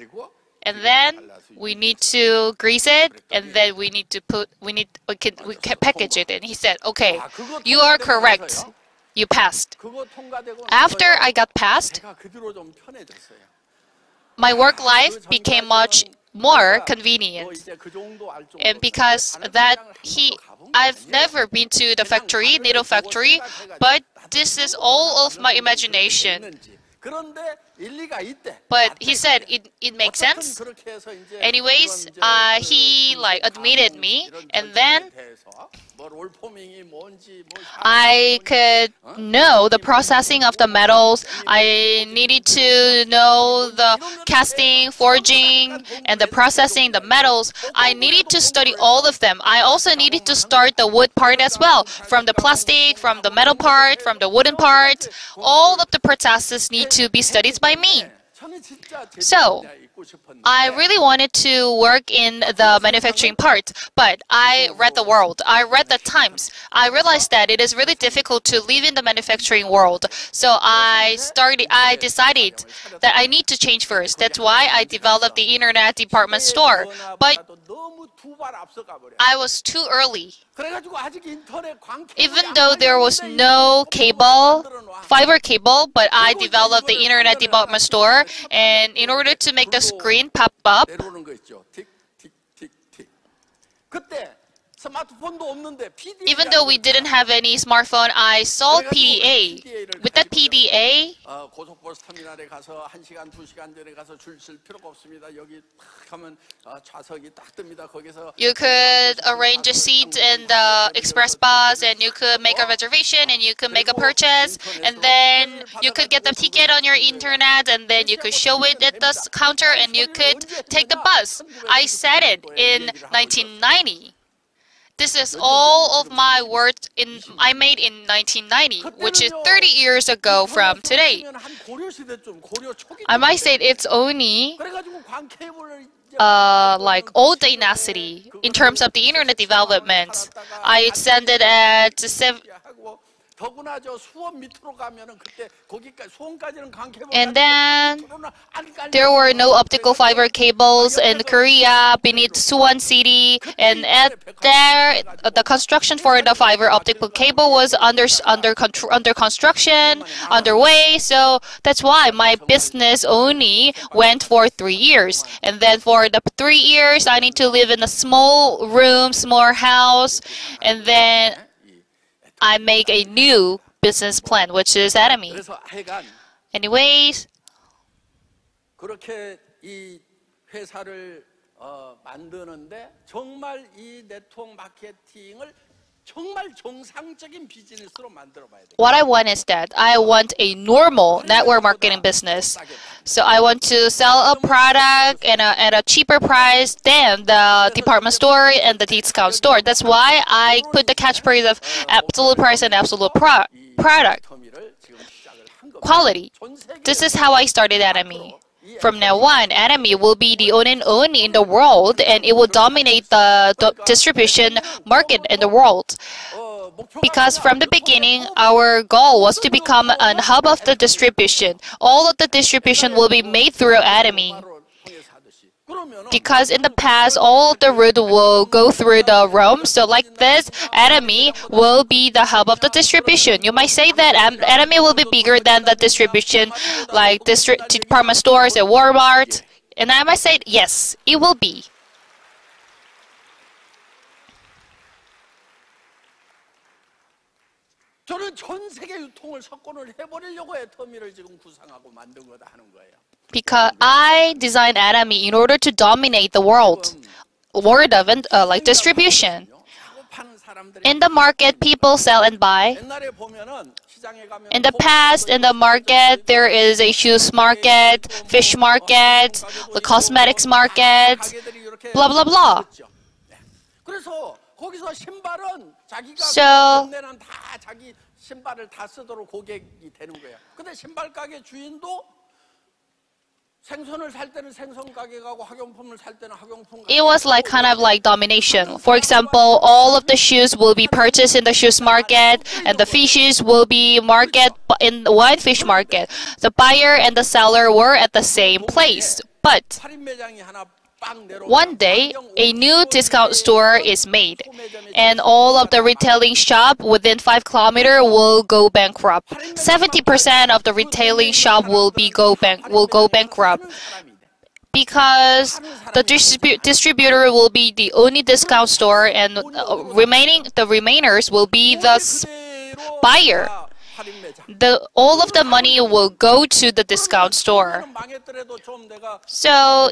and then we need to grease it, and then we can package it. And he said, okay, you are correct, you passed. After I got passed, my work life became much more convenient, and because that I've never been to the needle factory, but this is all of my imagination. But he said it makes sense. Anyways, he admitted me, and then I could know the processing of the metals. I needed to know the casting, forging, and the processing the metals. I needed to study all of them. I also needed to start the wood part as well, from the plastic, from the metal part, from the wooden part. All of the processes need to be studied by me. So I really wanted to work in the manufacturing part, but I read the world. I read the times. I realized that it is really difficult to live in the manufacturing world. So I decided that I need to change first. That's why I developed the internet department store. But I was too early. Even though there was no fiber cable, but I developed the internet department store, and in order to make the screen pop up, even though we didn't have any smartphone, I saw PDA, with that PDA, 고속버스 터미널에 가서 1시간, 2시간 전에 가서 줄 칠 필요가 없습니다. 여기 탁 하면 좌석이 딱 뜹니다. 거기서 you could arrange a seat in the express bus and you could make a reservation and you could make a purchase and then you could get the ticket on your internet and then you could show it at the counter and you could take the bus. I said it in 1990. This is all of my work I made in 1990, which is 30 years ago from today. I might say it's only like old dynasty in terms of the internet development. I extended at and then there were no optical fiber cables in Korea beneath Suwon City, and at there the construction for the fiber optical cable was under construction, underway. So that's why my business only went for 3 years, and then for the 3 years I need to live in a small room, small house, and then I make a new business plan, which is Atomy. Anyways, 그렇게 이 회사를 만드는데 정말 이 네트워크 마케팅을 정말 정상적인 비즈니스로 만들어 봐야 돼. what I want is that I want a normal network marketing business. So I want to sell a product at a cheaper price than the department store and the discount store. That's why I put the catchphrase of absolute price and absolute product quality. This is how I started Atomy. From now on, Atomy will be the only in the world, and it will dominate the distribution market in the world. Because from the beginning, our goal was to become a hub of the distribution. All of the distribution will be made through Atomy. Because in the past, all the route will go through the Rome. So like this, Atomy will be the hub of the distribution. You might say that Atomy will be bigger than the distribution, like department stores and Walmart. And I might say, yes, it will be. 저는 전 세계 유통을 석권을 해버리려고 애터미를 지금 구상하고 만든 거다 하는 거예요. Because I designed Atomy in order to dominate the world of like distribution. In the market, people sell and buy. In the past, in the market, there is a shoes market, fish market, the cosmetics market, blah blah blah. So 자기 신발을 다 쓰도록 고객이 되는 거야. 근데 신발 가게 주인도 생선을 살 때는 생선 가게 가고 학용품을 살 때는 학용품 가게. It was like kind of like domination. For example, all of the shoes will be purchased in the shoes market, and the fishes will be market in the wine fish market. The buyer and the seller were at the same place, but one day, a new discount store is made, and all of the retailing shop within 5 kilometers will go bankrupt. 70% of the retailing shop will go bankrupt because the distributor will be the only discount store, and the remainers will be the buyer. All of the money will go to the discount store. So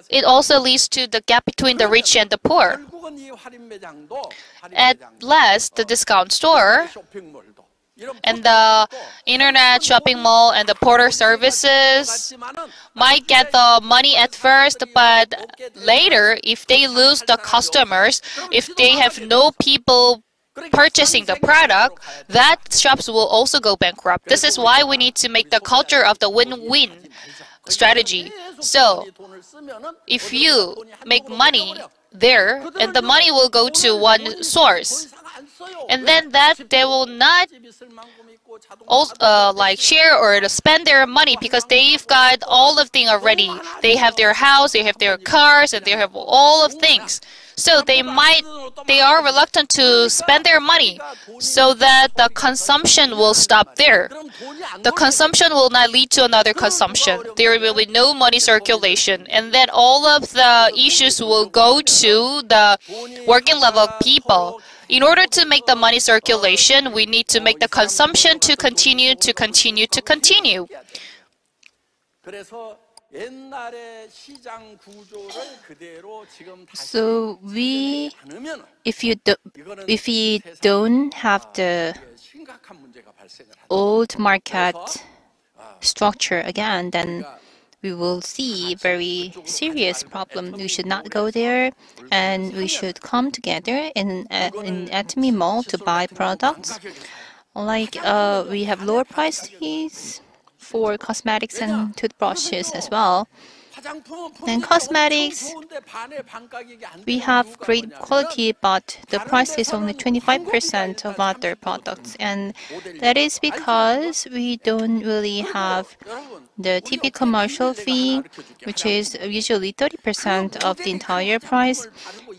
it also leads to the gap between the rich and the poor. At last, the discount store and the internet shopping mall and the porter services might get the money at first, but later, if they lose the customers, if they have no people purchasing the product, that shops will also go bankrupt. This is why we need to make the culture of the win-win strategy. So, if you make money there, and the money will go to one source, and then that they will not like share or spend their money because they've got all of things already. They have their house, they have their cars, and they have all of things. So they are reluctant to spend their money so that the consumption will stop there. The consumption will not lead to another consumption. There will be no money circulation. And then all of the issues will go to the working level people. In order to make the money circulation, we need to make the consumption to continue. So if we don't have the old market structure again, then we will see very serious problem. We should not go there, and we should come together in Atomy Mall to buy products. Like we have lower prices for cosmetics and toothbrushes as well. And cosmetics, we have great quality, but the price is only 25% of other products. And that is because we don't really have the TV commercial fee, which is usually 30% of the entire price.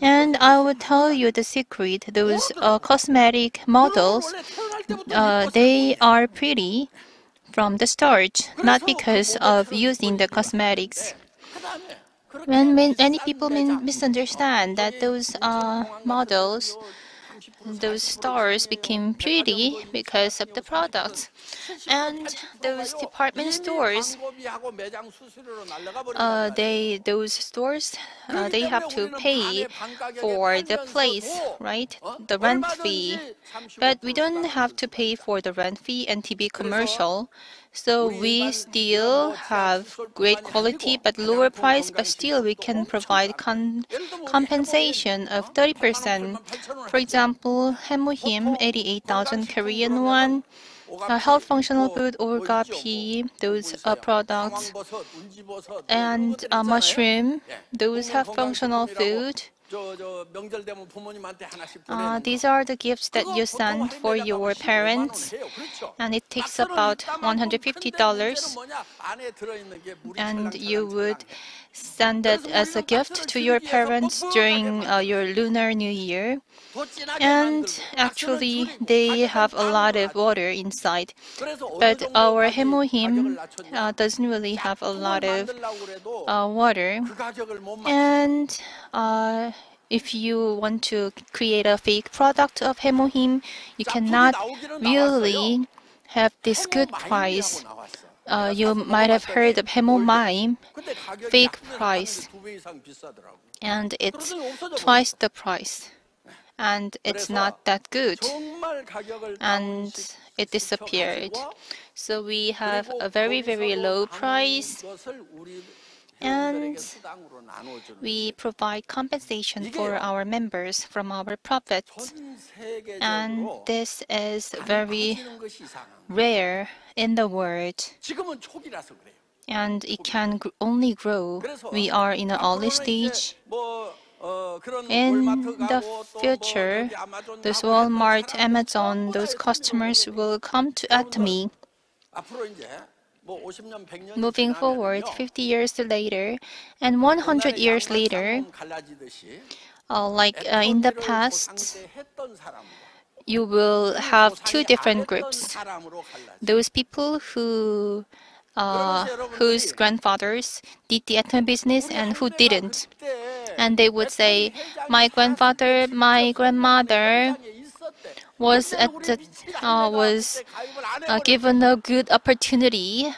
And I will tell you the secret, those cosmetic models, they are pretty from the start, not because of using the cosmetics. When many people misunderstand that those models, those stars became pretty because of the products. And those department stores, those stores, they have to pay for the place, right? The rent fee. But we don't have to pay for the rent fee and TV commercial. So we still have great quality but lower price, but still we can provide compensation of 30%. For example, HemoHim, 88,000 Korean won. Health functional food, Orgapi, those products, and mushroom, those health functional food. These are the gifts that you send for your parents, and it takes about $150, and you would send it as a gift to your parents during your Lunar New Year. And actually, they have a lot of water inside, but our HemoHim doesn't really have a lot of water. And if you want to create a fake product of HemoHim, you cannot really have this good price. You might have heard of HemoHim, fake price, and it's twice the price. And it's not that good, and it disappeared. So we have a very, very low price, and we provide compensation for our members from our profits. And this is very rare in the world, and it can only grow. We are in an early stage. In the future, those Walmart, Amazon, those customers will come to Atomy. Moving forward, 50 years later and 100 years later, like in the past, you will have two different groups. Those people whose grandfathers did the Atomy business and who didn't. And they would say, my grandfather, my grandmother was given a good opportunity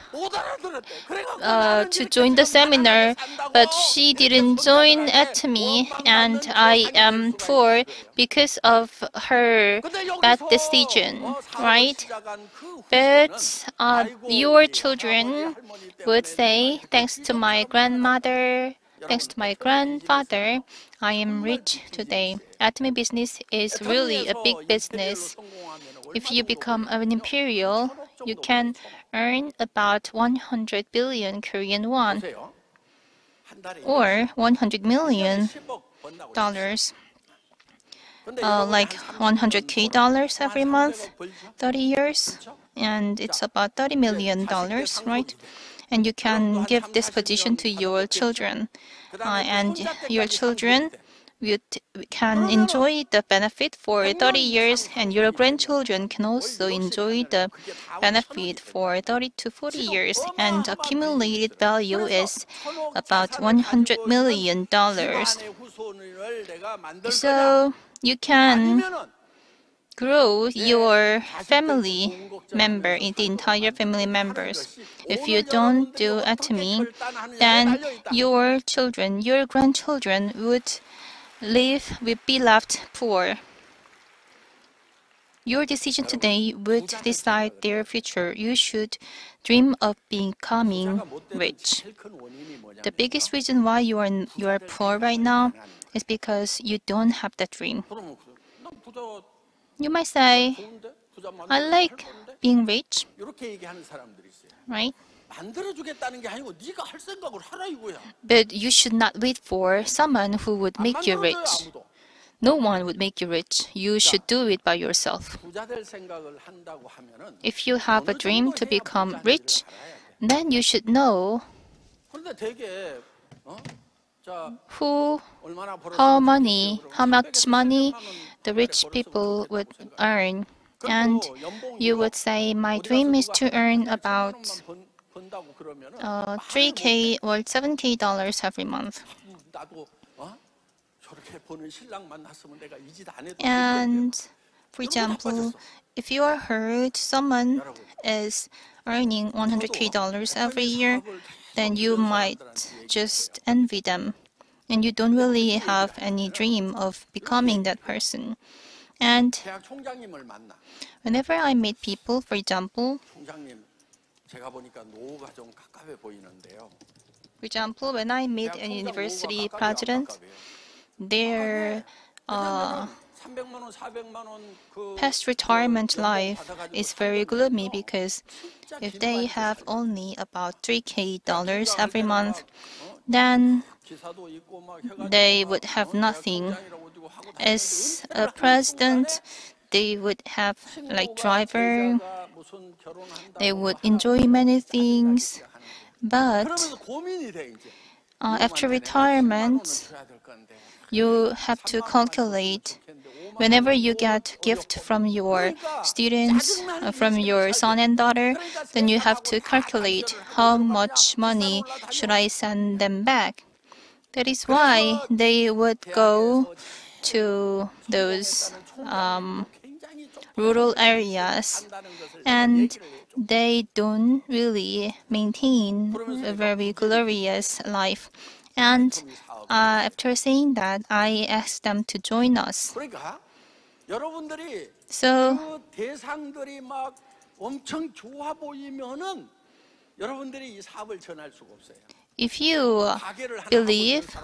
to join the seminar, but she didn't join Atomy, and I am poor because of her bad decision, right? But your children would say, thanks to my grandmother, thanks to my grandfather, I am rich today. Atomy business is really a big business. If you become an imperial, you can earn about 100 billion Korean won, or $100 million, like $100K every month, 30 years, and it's about $30 million, right? And you can give this position to your children, and your children you can enjoy the benefit for 30 years, and your grandchildren can also enjoy the benefit for 30 to 40 years, and accumulated value is about $100 million. So you can grow your family member, the entire family members. If you don't do Atomy, then your children, your grandchildren would be left poor. Your decision today would decide their future. You should dream of becoming rich. The biggest reason why you are poor right now is because you don't have that dream. You might say, I like being rich, right? But you should not wait for someone who would make you rich. No one would make you rich. You should do it by yourself. If you have a dream to become rich, then you should know how much money the rich people would earn. And you would say, my dream is to earn about $3K or $7K every month. And for example, if you are heard someone is earning $100K every year, then you might just envy them. And you don't really have any dream of becoming that person. And whenever I meet people, for example, when I meet a university president, their past retirement life is very gloomy because if they have only about $3K every month, then they would have nothing. As a president, they would have like driver, they would enjoy many things, but after retirement, you have to calculate. Whenever you get gift from your students, from your son and daughter, then you have to calculate how much money should I send them back. That is why they would go to those rural areas, and they don't really maintain a very glorious life. And after saying that, I asked them to join us. So if you believe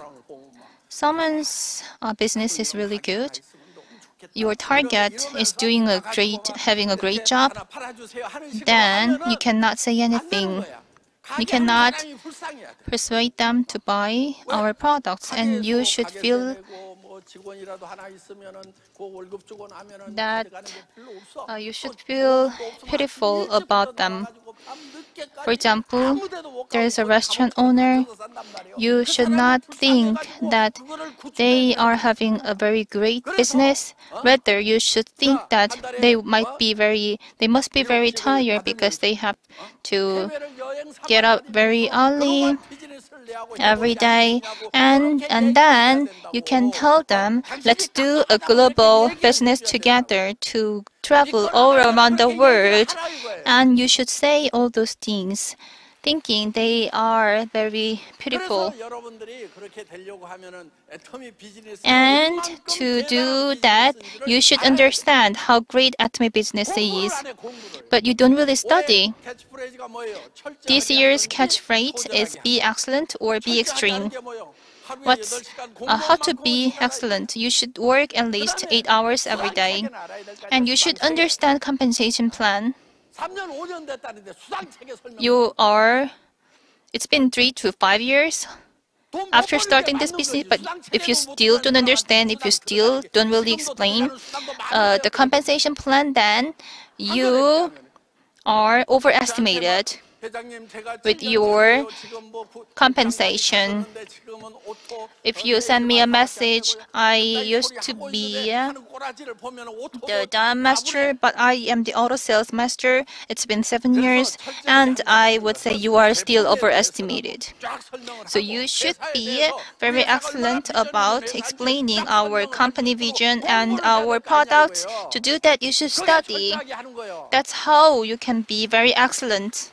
someone's business is really good, your target is having a great job, then you cannot say anything. You cannot persuade them to buy our products, and you should feel that you should feel pitiful about them. For example, there is a restaurant owner. You should not think that they are having a very great business. Rather, you should think that they must be very tired because they have to get up very early every day, and then you can tell them, let's do a global business together to travel all around the world. And you should say all those things, thinking they are very pitiful. And to do that, you should understand how great Atomy business is. But you don't really study. This year's catchphrase is be excellent or be extreme. How to be excellent? You should work at least 8 hours every day. And you should understand compensation plan. It's been 3 to 5 years after starting this business, but if you still don't understand, if you still don't really explain the compensation plan, then you are overestimated. with your compensation. If you send me a message, I used to be the dam master, but I am the auto sales master. It's been 7 years, and I would say you are still overestimated. So you should be very excellent about explaining our company vision and our products. To do that, you should study. That's how you can be very excellent.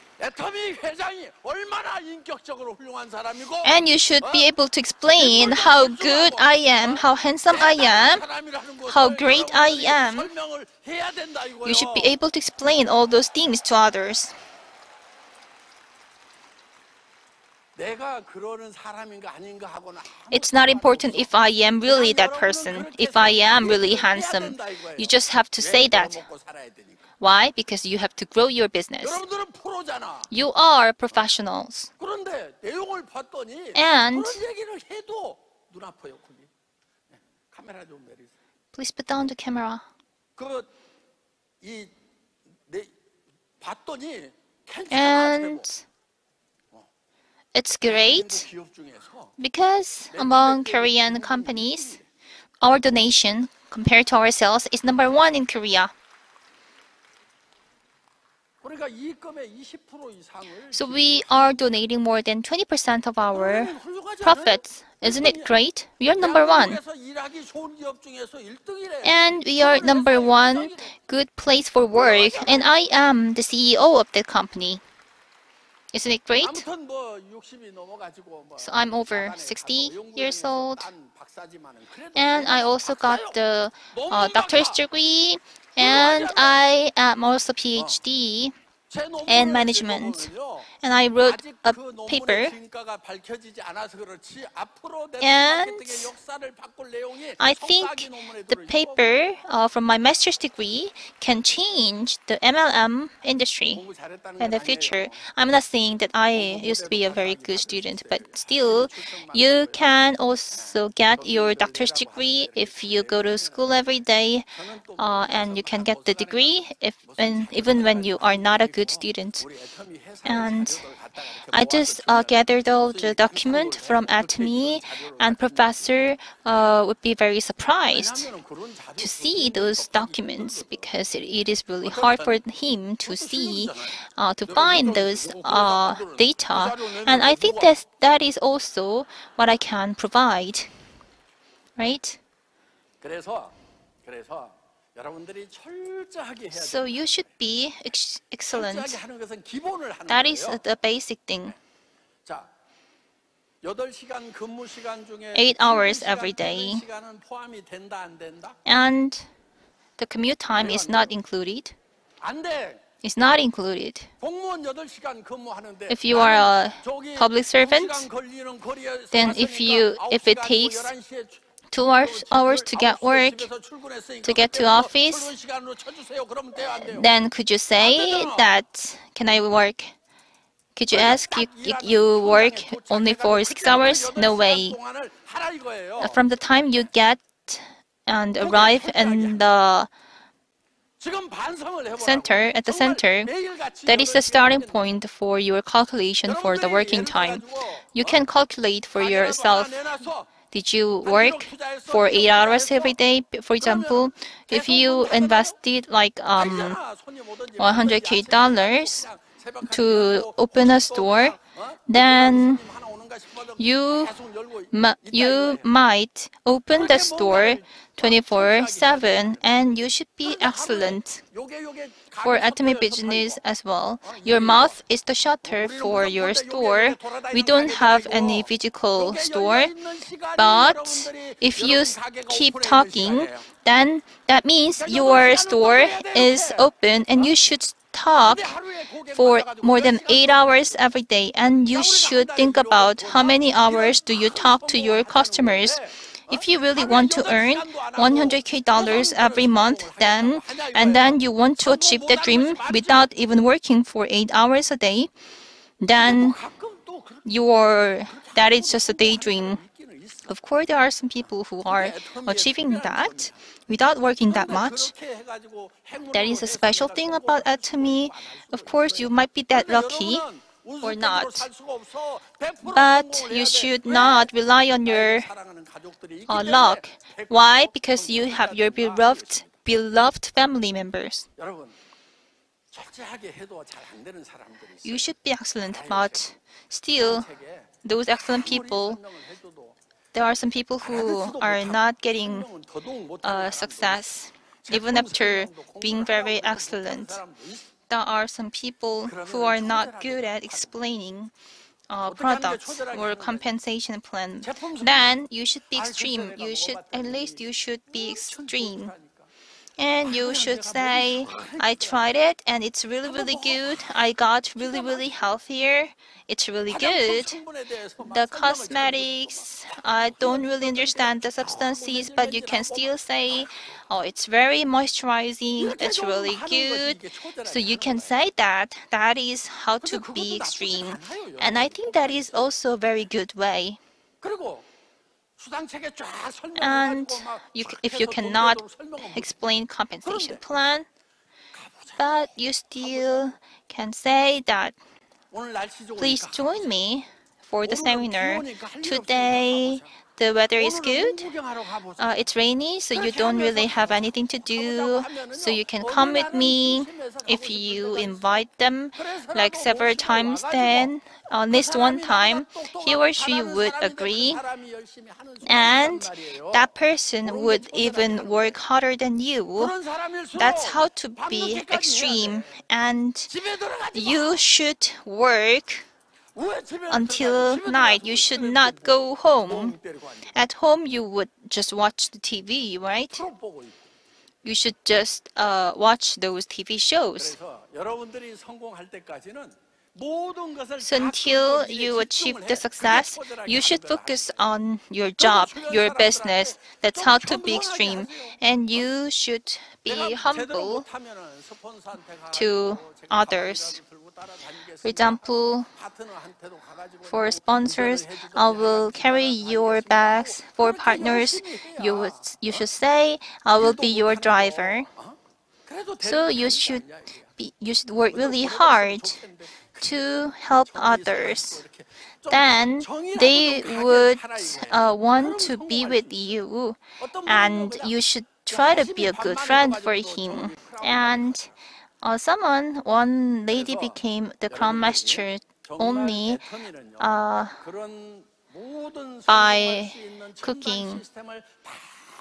And you should be able to explain how good I am, how handsome I am, how great I am. You should be able to explain all those things to others. It's not important if I am really that person, if I am really handsome. You just have to say that. Why? Because you have to grow your business. You are professionals. And please put down the camera. And it's great because among Korean companies, our donation compared to our sales is #1 in Korea. So we are donating more than 20% of our profits. Isn't it great? We are #1. And we are #1 good place for work. And I am the CEO of the company. Isn't it great? So I'm over 60 years old. And I also got the doctor's degree. And I am also PhD in management. And I wrote a paper. And I think the paper from my master's degree can change the MLM industry in the future. I'm not saying that I used to be a very good student, but still, you can also get your doctor's degree if you go to school every day, and you can get the degree even when you are not a good student. And I just gathered all the document from Atomy, and professor would be very surprised to see those documents because it is really hard for him to see, to find those data. And I think that is also what I can provide, right? So you should be excellent. That is the basic thing. 8 hours every day. And the commute time is not included. It's not included. If you are a public servant, then if it takes 2 hours to get work, to get to office, then could you say that, can I work? Could you ask you work only for 6 hours? No way. From the time you get and arrive in the center, that is the starting point for your calculation for the working time. You can calculate for yourself. Did you work for 8 hours every day? For example, if you invested like $100K to open a store, then you might open the store 24/7, and you should be excellent. For Atomy business as well, your mouth is the shutter for your store. We don't have any physical store, but if you keep talking, then that means your store is open, and you should talk for more than 8 hours every day, and you should think about how many hours do you talk to your customers. If you really want to earn $100K every month, then you want to achieve that dream without even working for 8 hours a day, then that is just a daydream. Of course, there are some people who are achieving that without working that much. That is a special thing about Atomy. Of course, you might be that lucky or not. But you should not rely on your luck. Why? Because you have your beloved family members. You should be excellent, but still, those excellent people, there are some people who are not getting success even after being very excellent. There are some people who are not good at explaining products or compensation plan. Then you should be extreme. At least you should be extreme. And you should say, I tried it and it's really, really good. I got really, really healthier. It's really good. The cosmetics, I don't really understand the substances, but you can still say, oh, it's very moisturizing. It's really good. So you can say that. That is how to be extreme. And I think that is also a very good way. And if you cannot explain compensation plan, but you still can say that, please join me for the seminar. Today, the weather is good. It's rainy, so you don't really have anything to do. So you can come with me. If you invite them like several times, then at least one time, he or she would agree. And that person would even work harder than you. That's how to be extreme. And you should work until night. You should not go home. At home, you would just watch the TV, right? You should just watch those TV shows. So until you achieve the success, you should focus on your job, your business. That's how to be extreme. And you should be humble to others. For example, for sponsors, I will carry your bags. For partners, you should say, I will be your driver. So you should work really hard to help others. Then they would want to be with you, and you should try to be a good friend for him. And one lady became the crown master only by cooking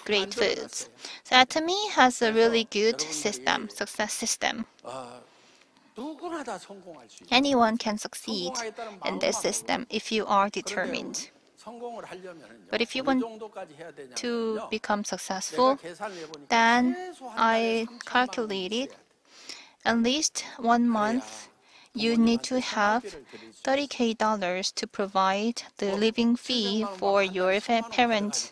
great foods. So Atomy has a really good system, success system. Anyone can succeed in this system if you are determined. But if you want to become successful, then I calculated at least 1 month you need to have $30,000 to provide the living fee for your parents.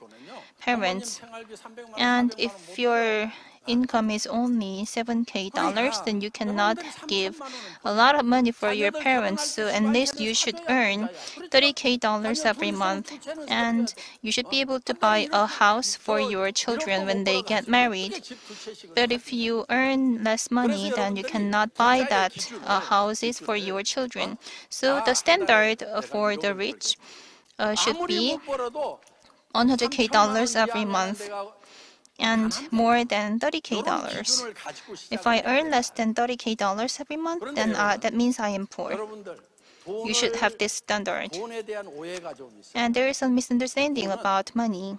And if your income is only $7,000, then you cannot give a lot of money for your parents. So at least you should earn $30,000 every month. And you should be able to buy a house for your children when they get married. But if you earn less money, then you cannot buy that houses for your children. So the standard for the rich should be $100,000 every month and more than $30,000. If I earn less than $30,000 every month, then that means I am poor. You should have this standard. And there is a misunderstanding about money.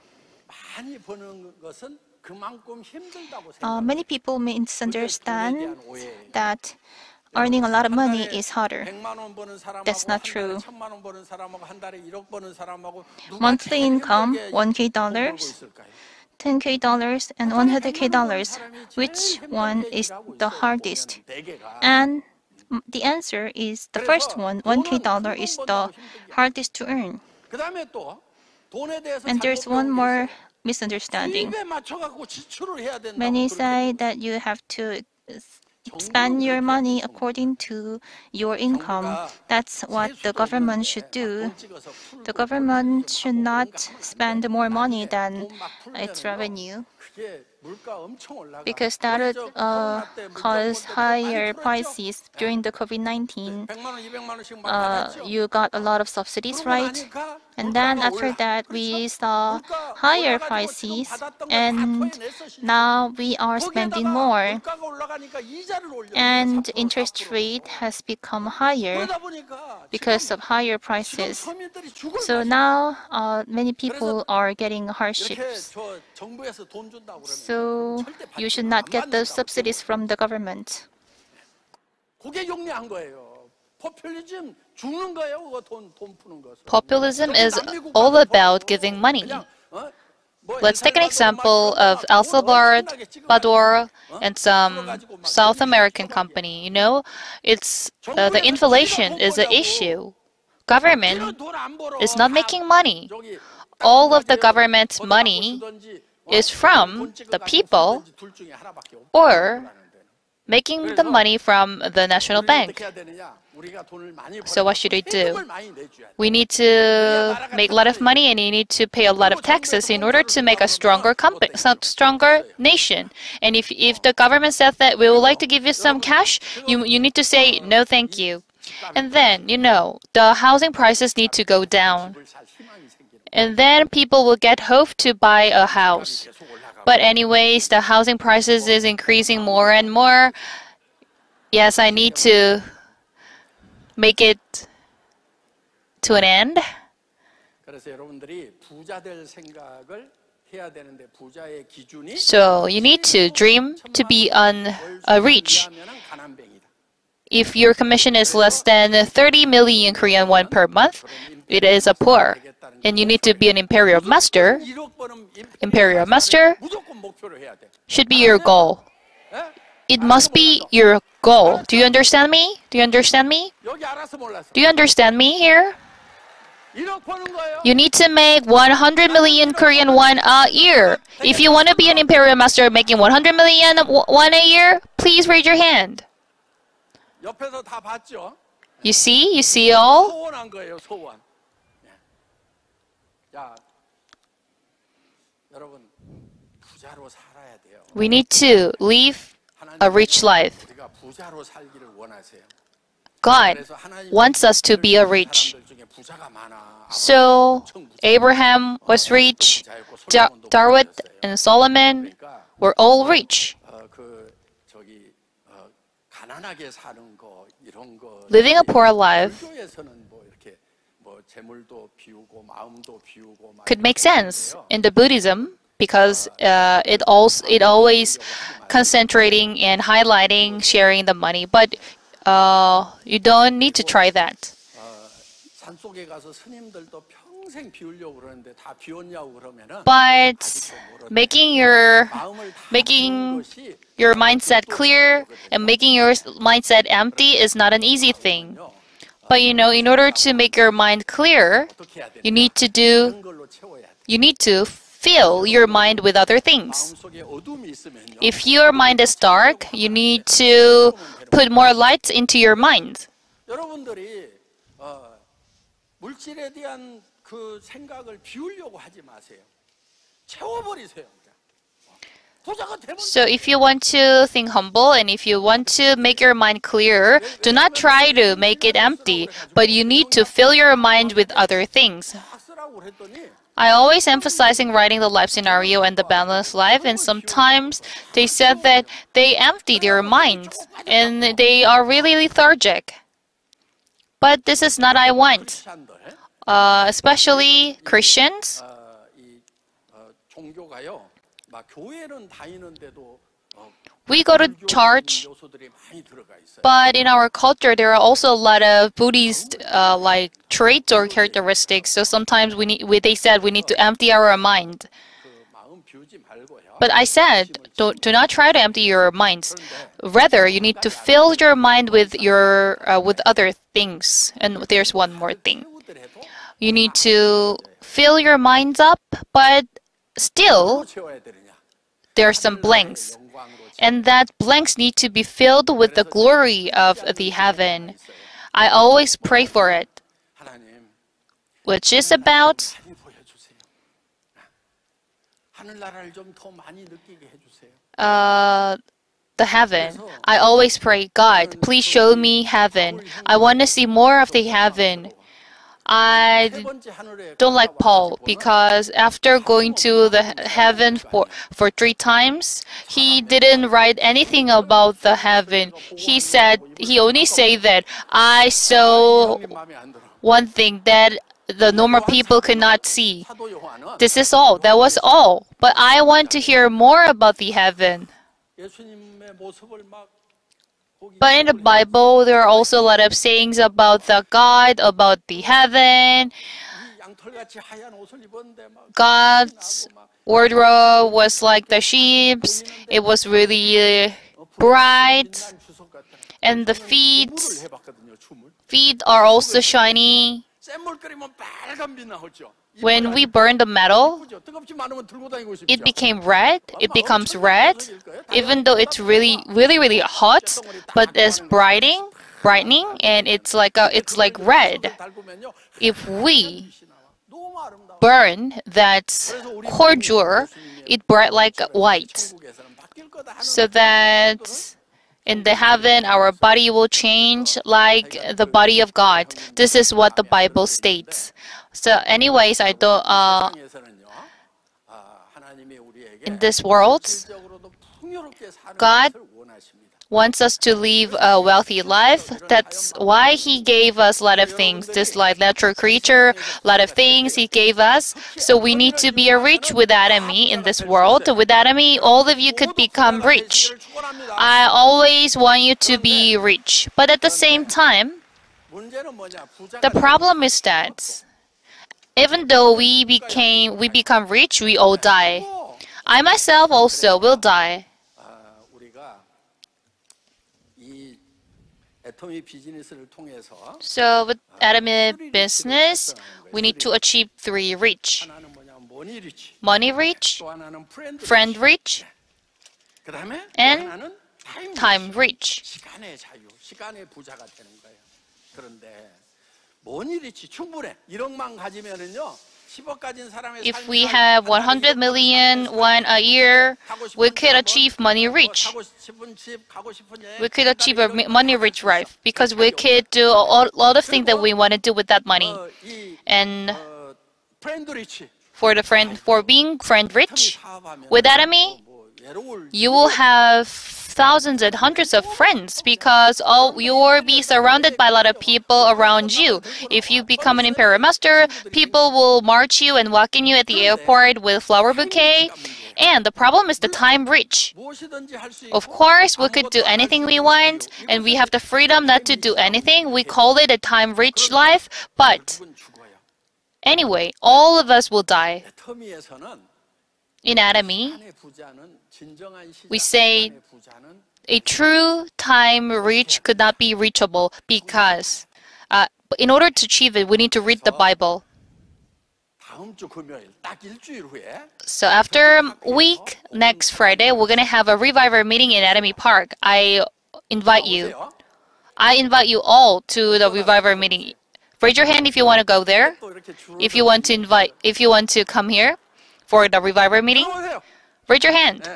Many people misunderstand that earning a lot of money is harder. That's not true. Monthly income, $1,000, $10,000, and $100,000. Which one is the hardest? And the answer is the first one, $1,000 is the hardest to earn. And there's one more misunderstanding. Many say that you have to spend your money according to your income. That's what the government should do. The government should not spend more money than its revenue, because that would cause higher prices. During the COVID-19, you got a lot of subsidies, right? And then after that, we saw higher prices, and now we are spending more. And interest rate has become higher because of higher prices. So now many people are getting hardships. So you should not get those subsidies from the government. Populism is all about giving money. Let's take an example of El Salvador and some South American company. You know, it's the inflation is an issue. Government is not making money. All of the government's money is from the people or making the money from the national bank. So what should we do? We need to make a lot of money, and you need to pay a lot of taxes in order to make a stronger stronger nation. And if the government says that we would like to give you some cash, you need to say no, thank you. And then, you know, the housing prices need to go down. And then people will get hope to buy a house. But anyways, the housing prices is increasing more and more. Yes, I need to make it to an end. So you need to dream to be rich. If your commission is less than 30 million Korean won per month, it is a poor. And you need to be an imperial master. Imperial master should be your goal. It must be your goal. Do you understand me? Do you understand me? Do you understand me here? You need to make 100 million Korean won a year. If you want to be an imperial master making 100 million won a year, please raise your hand. You see all? We need to live a rich life. God wants us to be rich. So Abraham was rich, David and Solomon were all rich. Living a poor life could make sense in the Buddhism, because it always concentrating and highlighting sharing the money, but you don't need to try that. But making your mindset clear and making your mindset empty is not an easy thing. But you know, in order to make your mind clear, you need to fill your mind with other things. If your mind is dark, you need to put more light into your mind. So if you want to think humble and if you want to make your mind clear, do not try to make it empty, but you need to fill your mind with other things. I always emphasizing writing the life scenario and the balanced life, and sometimes they said that they empty their minds and they are really lethargic. But this is not what I want. Especially Christians. We go to church, but in our culture there are also a lot of Buddhist like traits or characteristics. So sometimes they said we need to empty our mind. But I said, do not try to empty your minds. Rather, you need to fill your mind with with other things. And there's one more thing. You need to fill your minds up, but still there are some blanks. and that blanks need to be filled with the glory of the heaven. I always pray for it, 하나님, which is about 많이 보여주세요. 하늘나라를 좀 더 많이 느끼게 해주세요. the heaven. I always pray, God, please show me heaven. I want to see more of the heaven. I don't like Paul because after going to the heaven for 3 times, he didn't write anything about the heaven. He only said that I saw one thing that the normal people could not see. This is all. That was all. But I want to hear more about the heaven. But in the Bible, there are also a lot of sayings about the God, about the heaven. God's wardrobe was like the sheep's. It was really bright. And the feet are also shiny. When we burn the metal, it became red. It becomes red, even though it's really hot, but it's brightening, and it's like red. If we burn that cordure, it bright like white, so that in the heaven our body will change like the body of God. This is what the Bible states. So anyways, I don't in this world, God wants us to live a wealthy life. That's why He gave us a lot of things. This like natural creature, a lot of things He gave us. So we need to be rich with Atomy in this world. With Atomy, all of you could become rich. I always want you to be rich. But at the same time, the problem is that even though we become rich, we all die. I myself also will die. So with Atomy business, we need to achieve 3 rich. Money rich, friend rich, and time rich. If we have 100 million won a year, we could achieve money rich. We could achieve a money rich life because we could do a lot of things that we want to do with that money. And for being friend rich, with Atomy, you will have thousands and hundreds of friends because you will be surrounded by a lot of people around you. If you become an imperial master, people will march you and welcome you at the airport with a flower bouquet. And the problem is the time rich. Of course, we could do anything we want, and we have the freedom not to do anything. We call it a time rich life, but anyway, all of us will die. In Atomy, we say a true time rich could not be reachable because in order to achieve it, we need to read the Bible. So after a week, next Friday, we're going to have a revival meeting in Atomy Park. I invite you. I invite you all to the revival meeting. Raise your hand if you want to go there. If you want to come here for the revival meeting, raise your hand.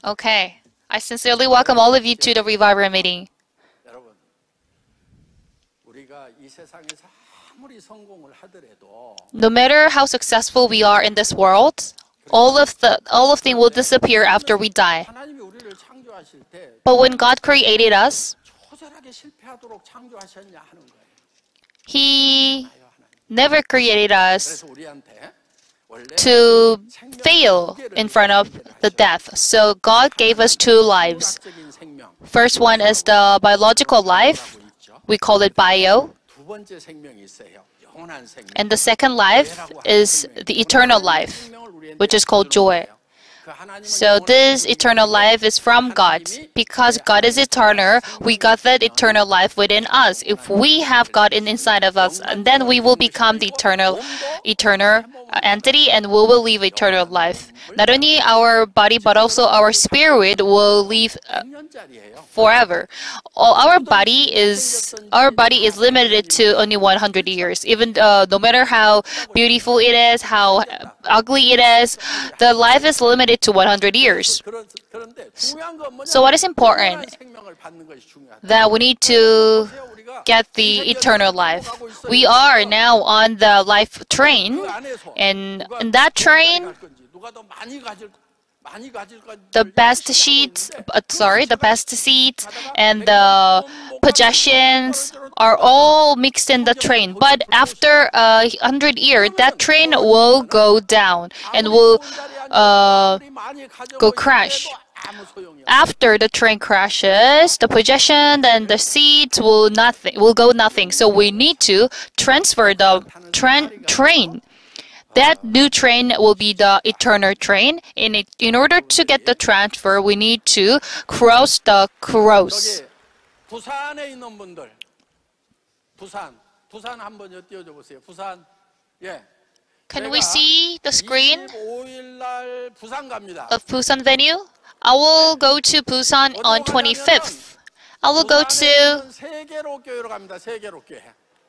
Okay. I sincerely welcome all of you to the revival meeting. No matter how successful we are in this world, all of things will disappear after we die. But when God created us, He never created us to fail in front of the death. So God gave us 2 lives. First one is the biological life. We call it bio. And the second life is the eternal life, which is called joy. So this eternal life is from God. Because God is eternal, we got that eternal life within us. If we have God inside of us, and then we will become the eternal entity, and we will live eternal life. Not only our body, but also our spirit will live forever. Our body is limited to only 100 years. Even no matter how beautiful it is, how ugly it is, the life is limited to 100 years. So what is important? That we need to get the eternal life. We are now on the life train, and in that train, the best seats and the possessions are all mixed in the train. But after 100 years, that train will go down and will go crash. After the train crashes, the possession and the seats will go nothing. So we need to transfer the train. That new train will be the eternal train. In order to get the transfer, we need to cross the cross. 부산에 있는 분들, 부산 한번 띄워줘 보세요. 부산, 예. Can we see the screen 25일 날 부산 갑니다. of Busan venue? I will go to Busan on 25th. I will go to 세계로 교회로 갑니다. 세계로 교회.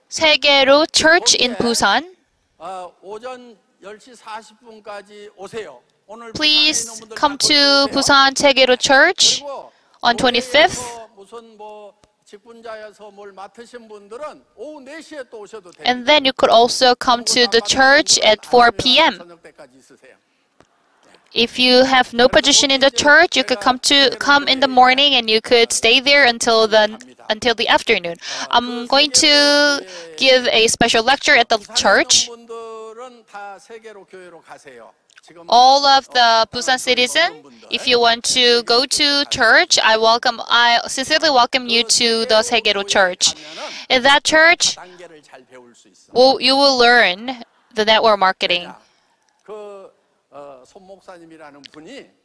세계로 Church in Busan. 오전 10시 40분까지 오세요. 오늘 Please come to Busan 세계로 Church on 25th. 무슨 직분자여서 뭘 맡으신 분들은 오후 4시에 또 오셔도 돼요. And then you could also come to the church at 4 p.m. If you have no position in the church, you could come in the morning and you could stay there until the afternoon. I'm going to give a special lecture at the church. All of the Busan citizens, if you want to go to church, I sincerely welcome you to the Segero Church. In that church, you will learn the network marketing.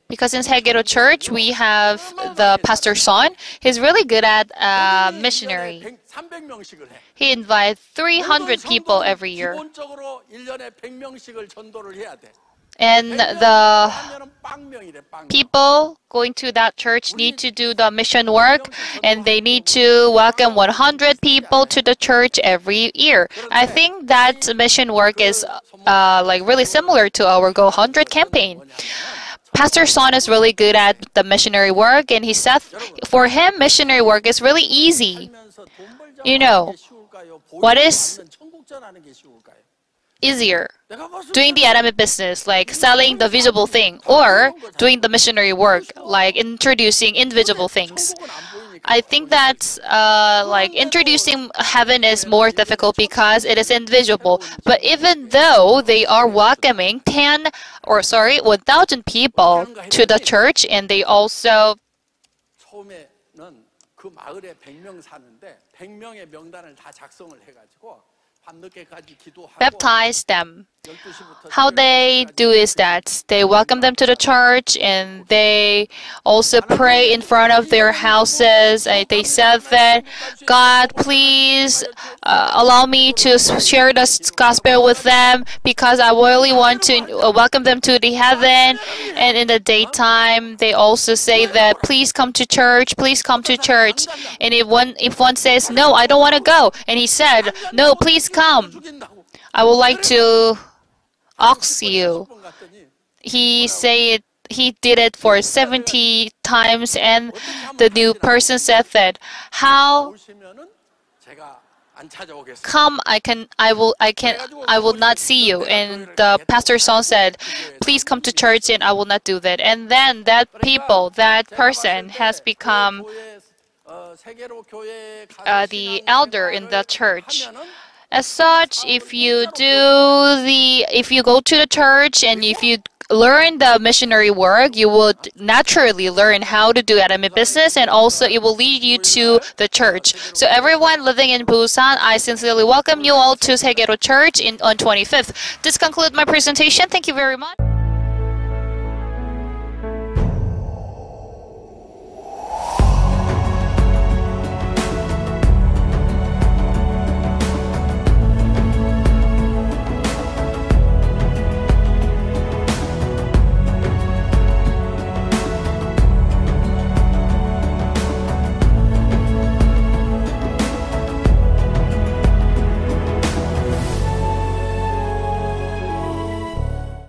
Because in Segero Church, we have the pastor's son. He's really good at missionary. He invites 300 people every year. And the people going to that church need to do the mission work, and they need to welcome 100 people to the church every year. I think that mission work is really similar to our Go 100 campaign. Pastor Son is really good at the missionary work, and he said for him missionary work is really easy. You know, what is easier? Doing the Atomy business, like selling the visible thing, or doing the missionary work, like introducing invisible things. I think that introducing heaven is more difficult because it is invisible. But even though they are welcoming 1,000 people to the church, and they also baptize them. How they do is that they welcome them to the church, and they also pray in front of their houses. And they said that, God, please allow me to share the gospel with them, because I really want to welcome them to the heaven. And in the daytime, they also say that, please come to church, please come to church. And if one says, no, I don't want to go, and he said, no, please come, I would like to ask you. He did it for 70 times, and the new person said that, how come I will not see you. And the pastor's son said, please come to church, and I will not do that. And then that person has become the elder in the church. As such, if you go to the church and if you learn the missionary work, you will naturally learn how to do Atomy business, and also it will lead you to the church. So everyone living in Busan, I sincerely welcome you all to Segero Church on 25th. This concludes my presentation. Thank you very much.